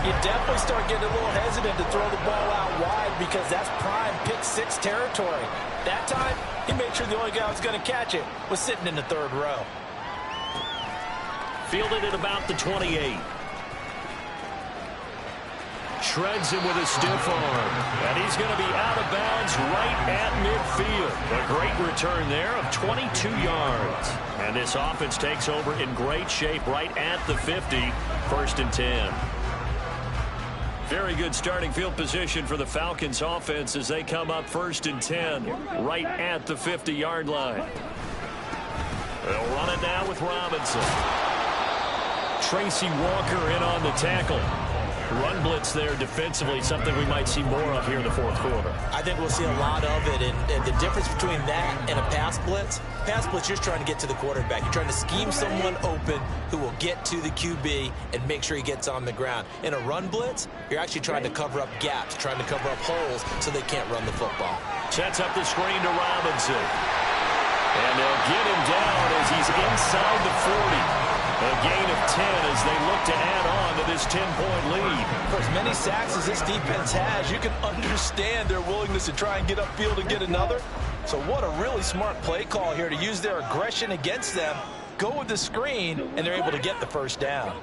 you definitely start getting a little hesitant to throw the ball out wide because that's prime pick 6 territory. That time, he made sure the only guy who was going to catch it was sitting in the 3rd row. Fielded at about the 28. Shreds him with a stiff arm. And he's going to be out of bounds right at midfield. A great return there of 22 yards. And this offense takes over in great shape right at the 50. 1st and 10. Very good starting field position for the Falcons offense as they come up 1st and 10 right at the 50-yard line. They'll run it now with Robinson. Tracy Walker in on the tackle. Run blitz there defensively, something we might see more of here in the 4th quarter. I think we'll see a lot of it, and the difference between that and a pass blitz, you're just trying to get to the quarterback. You're trying to scheme someone open who will get to the QB and make sure he gets on the ground. In a run blitz, you're actually trying to cover up gaps, trying to cover up holes so they can't run the football. Sets up the screen to Robinson. And they'll get him down as he's inside the 40. A gain of 10 as they look to add on to this 10-point lead. For as many sacks as this defense has, you can understand their willingness to try and get upfield and get another. So what a really smart play call here to use their aggression against them, go with the screen, and they're able to get the 1st down.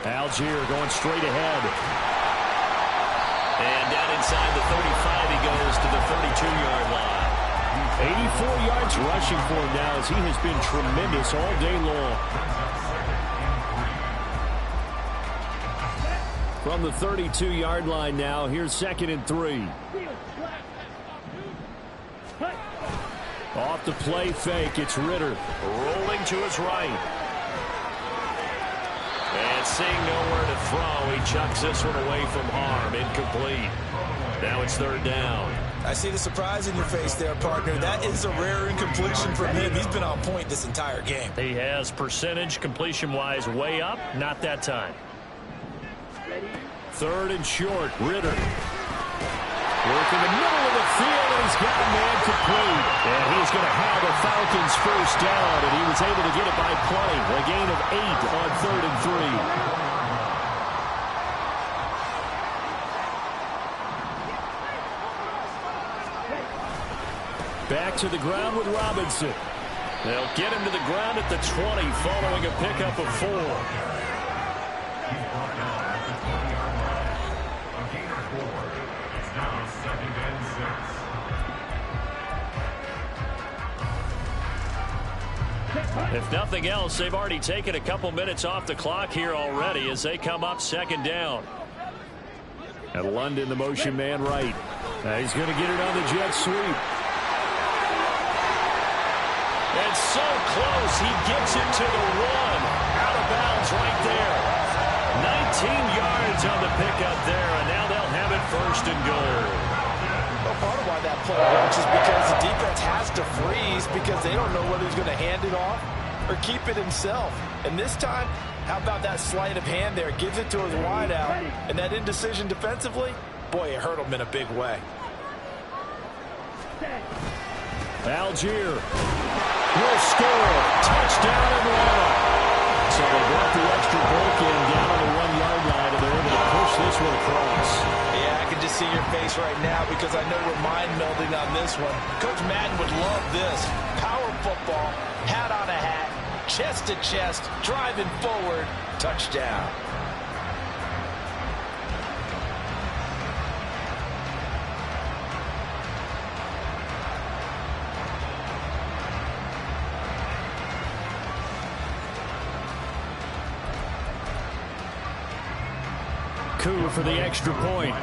Algier going straight ahead. And down inside the 35 he goes to the 32-yard line. 84 yards rushing for him now as he has been tremendous all day long. From the 32-yard line now, here's 2nd and 3. Off the play fake, it's Ritter. Rolling to his right. And seeing nowhere to throw, he chucks this one away from harm. Incomplete. Now it's 3rd down. I see the surprise in your face there, partner. That is a rare incompletion from him. He's been on point this entire game. He has percentage completion-wise way up. Not that time. 3rd and short. Ritter. Working the middle of the field, and he's got a man complete. And he's going to have a Falcons 1st down, and he was able to get it by plenty. A gain of 8 on 3rd and 3. Back to the ground with Robinson. They'll get him to the ground at the 20 following a pickup of 4. If nothing else, they've already taken a couple minutes off the clock here already as they come up 2nd down. And London, the motion man right. He's going to get it on the jet sweep. And so close, he gets it to the 1. Out of bounds right there. 19 yards on the pickup there, and now they'll have it 1st and goal. Well, part of why that play works is because the defense has to freeze because they don't know whether he's going to hand it off or keep it himself. And this time, how about that sleight of hand there? Gives it to his wideout, and that indecision defensively, boy, it hurt him in a big way. Algier will score. Touchdown Atlanta. So they brought the extra break in down on the 1-yard line, and they're able to push this one across. Yeah, I can just see your face right now because I know we're mind melding on this one. Coach Madden would love this. Power football, hat on a hat, chest to chest, driving forward, touchdown. Coup for the extra point.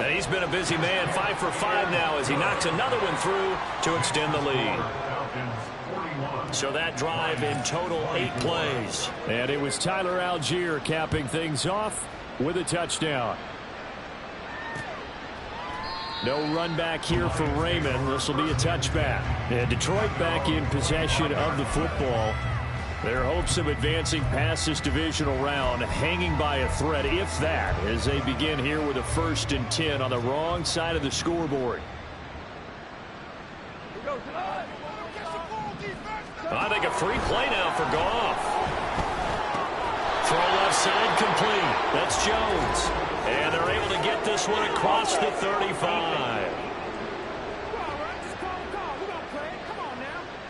And he's been a busy man, 5 for 5 now as he knocks another one through to extend the lead. So that drive in total 8 plays. And it was Tyler Algier capping things off with a touchdown. No run back here for Raymond. This will be a touchback. And Detroit back in possession of the football. Their hopes of advancing past this divisional round hanging by a thread, if that, as they begin here with a 1st and 10 on the wrong side of the scoreboard. I think a free play now for Goff. Throw left side complete. That's Jones. And they're able to get this one across the 35.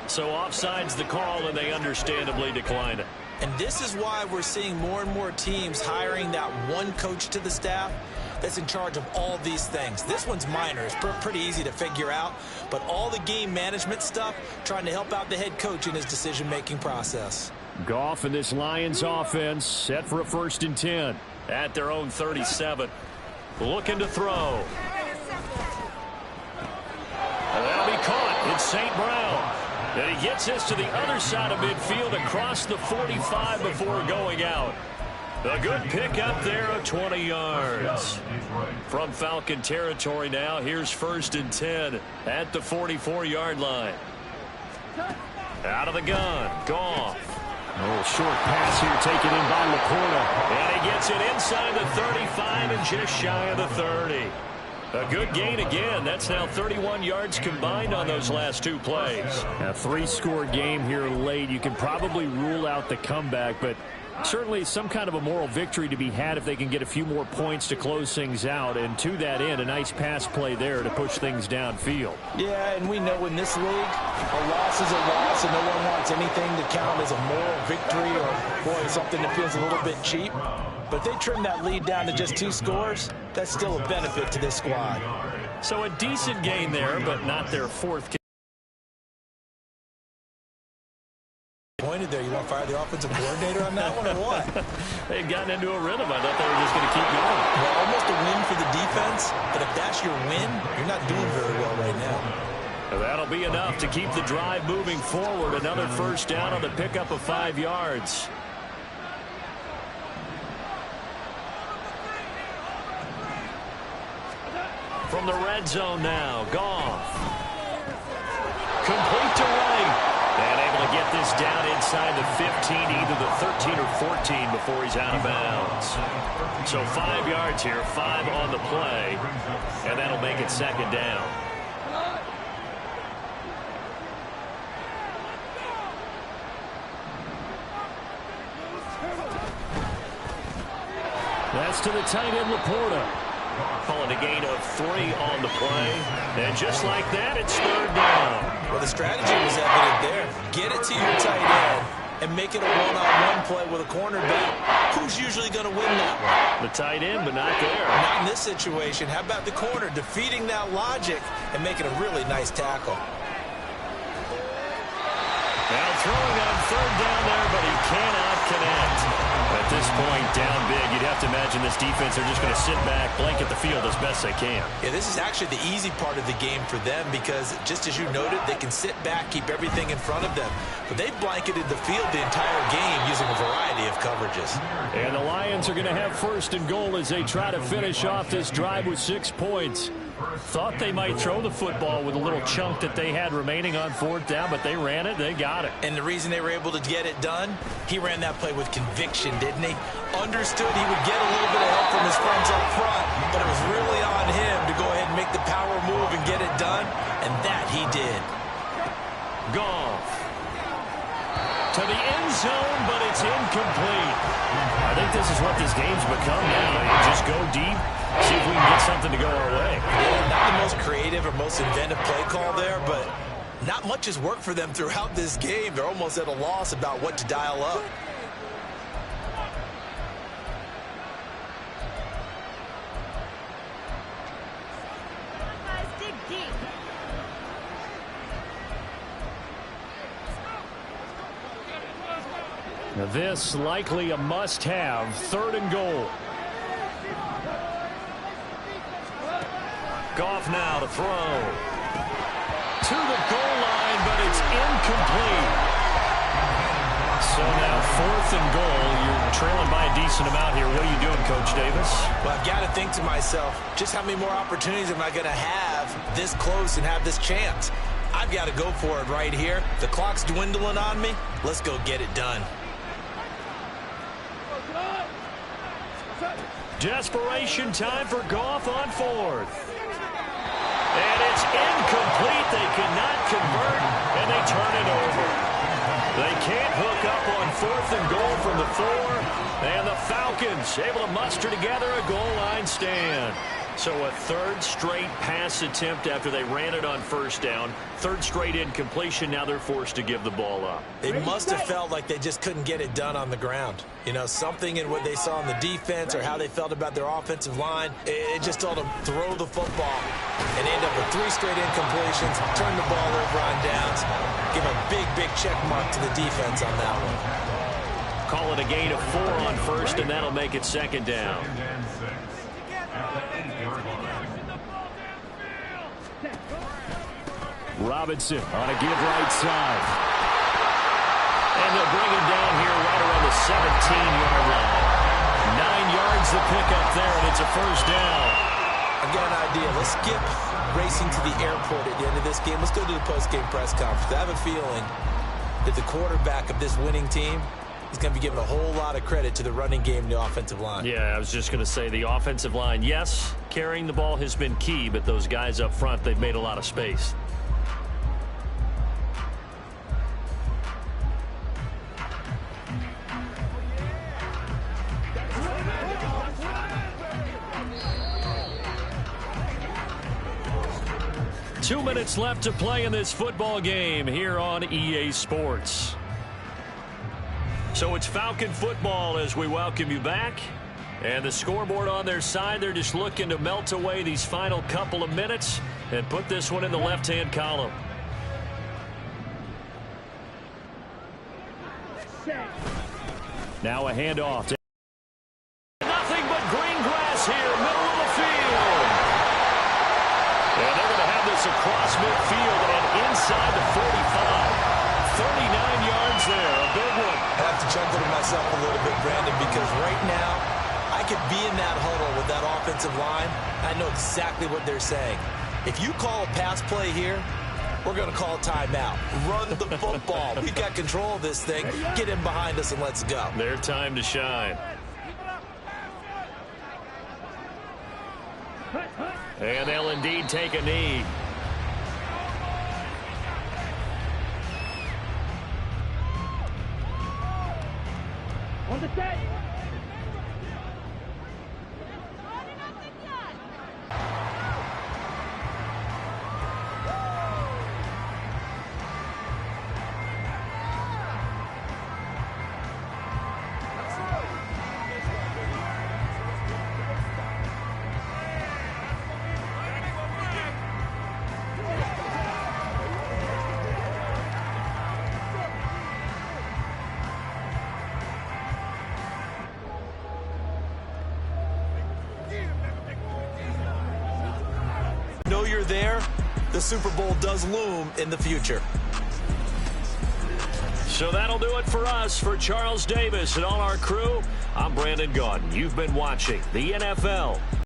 So offside's the call, and they understandably decline it. And this is why we're seeing more and more teams hiring that one coach to the staff that's in charge of all these things. This one's minor. It's pretty easy to figure out. But all the game management stuff, trying to help out the head coach in his decision-making process. Goff and this Lions offense set for a 1st and 10 at their own 37. Looking to throw. And that'll be caught. It's St. Brown. And he gets this to the other side of midfield across the 45 before going out. A good pick up there of 20 yards. From Falcon territory now, here's 1st and 10 at the 44-yard line. Out of the gun, Goff. A little short pass here taken in by Laporta. And he gets it inside the 35 and just shy of the 30. A good gain again. That's now 31 yards combined on those last 2 plays. A 3-score game here late. You can probably rule out the comeback, but certainly some kind of a moral victory to be had if they can get a few more points to close things out. And to that end, a nice pass play there to push things downfield. Yeah, and we know in this league, a loss is a loss, and no one wants anything to count as a moral victory or, boy, something that feels a little bit cheap. But if they trim that lead down to just 2 scores, that's still a benefit to this squad. So a decent gain there, but not their 4th. Pointed there. You want to fire the offensive coordinator on that one or what? They'd gotten into a rhythm. I thought they were just going to keep going. Well, almost a win for the defense, but if that's your win, you're not doing very well right now. That'll be enough to keep the drive moving forward. Another 1st down on the pickup of 5 yards. From the red zone now, Goff. Complete to right. And able to get this down inside the 15, either the 13 or 14 before he's out of bounds. So 5 yards here, 5 on the play, and that'll make it 2nd down. That's to the tight end, Laporta. Calling a gain of 3 on the play. And just like that, it's 3rd down. Well, the strategy was evident there. Get it to your tight end and make it a one-on-one play with a cornerback. Who's usually going to win that one? The tight end, but not there. Not in this situation. How about the corner defeating that logic and making a really nice tackle? Now throwing on 3rd down there, but he cannot connect. At this point, down big, you'd have to imagine this defense are just going to sit back, blanket the field as best they can. Yeah, this is actually the easy part of the game for them because, just as you noted, they can sit back, keep everything in front of them. But they've blanketed the field the entire game using a variety of coverages. And the Lions are going to have 1st and goal as they try to finish off this drive with 6 points. Thought they might throw the football with a little chunk that they had remaining on 4th down, but they ran it, they got it. And the reason they were able to get it done, he ran that play with conviction, didn't he? Understood he would get a little bit of help from his friends up front, but it was really on him to go ahead and make the power move and get it done, and that he did. Goff to the end zone, but it's incomplete. I think this is what this game's become now. You just go deep, see if we can get something to go our way. Yeah, not the most creative or most inventive play call there, but not much has worked for them throughout this game. They're almost at a loss about what to dial up. Now this likely a must-have, 3rd and goal. Goff now to throw. To the goal line, but it's incomplete. So now 4th and goal. You're trailing by a decent amount here. What are you doing, Coach Davis? Well, I've got to think to myself, just how many more opportunities am I going to have this close and have this chance? I've got to go for it right here. The clock's dwindling on me. Let's go get it done. Desperation time for Goff on 4th. And it's incomplete. They cannot convert, and they turn it over. They can't hook up on 4th and goal from the 4. And the Falcons able to muster together a goal line stand. So a third straight pass attempt after they ran it on first down. Third straight incompletion. Now they're forced to give the ball up. They must have felt like they just couldn't get it done on the ground. You know, something in what they saw in the defense or how they felt about their offensive line, it just told them throw the football and end up with 3 straight incompletions, turn the ball over on downs, give a big, big check mark to the defense on that one. Call it a gain of 4 on first, and that'll make it second down. Second and 6. At the 8-yard line. Robinson on a give right side. And they'll bring him down here right around the 17-yard line. 9 yards the pickup there, and it's a first down. I've got an idea. Let's skip racing to the airport at the end of this game. Let's go to the post-game press conference. I have a feeling that the quarterback of this winning team is going to be giving a whole lot of credit to the running game and the offensive line. Yeah, I was just going to say the offensive line, yes, carrying the ball has been key, but those guys up front, they've made a lot of space. Two minutes left to play in this football game here on EA Sports. So it's Falcon football as we welcome you back. And the scoreboard on their side, they're just looking to melt away these final couple of minutes and put this one in the left-hand column. Now a handoff. Nothing but green grass here, middle of the field. And they're going to have this across midfield and inside the 45. 39 yards there, a big one. I have to chuckle to myself a little bit, Brandon, because right now I could be in that huddle with that offensive line. I know exactly what they're saying. If you call a pass play here, we're going to call a timeout. Run the football. We've got control of this thing. Get in behind us and let's go. Their time to shine. And they'll indeed take a knee. On the set. Know you're there. The Super Bowl does loom in the future. So that'll do it for us. For Charles Davis and all our crew, I'm Brandon Gaudin. You've been watching the NFL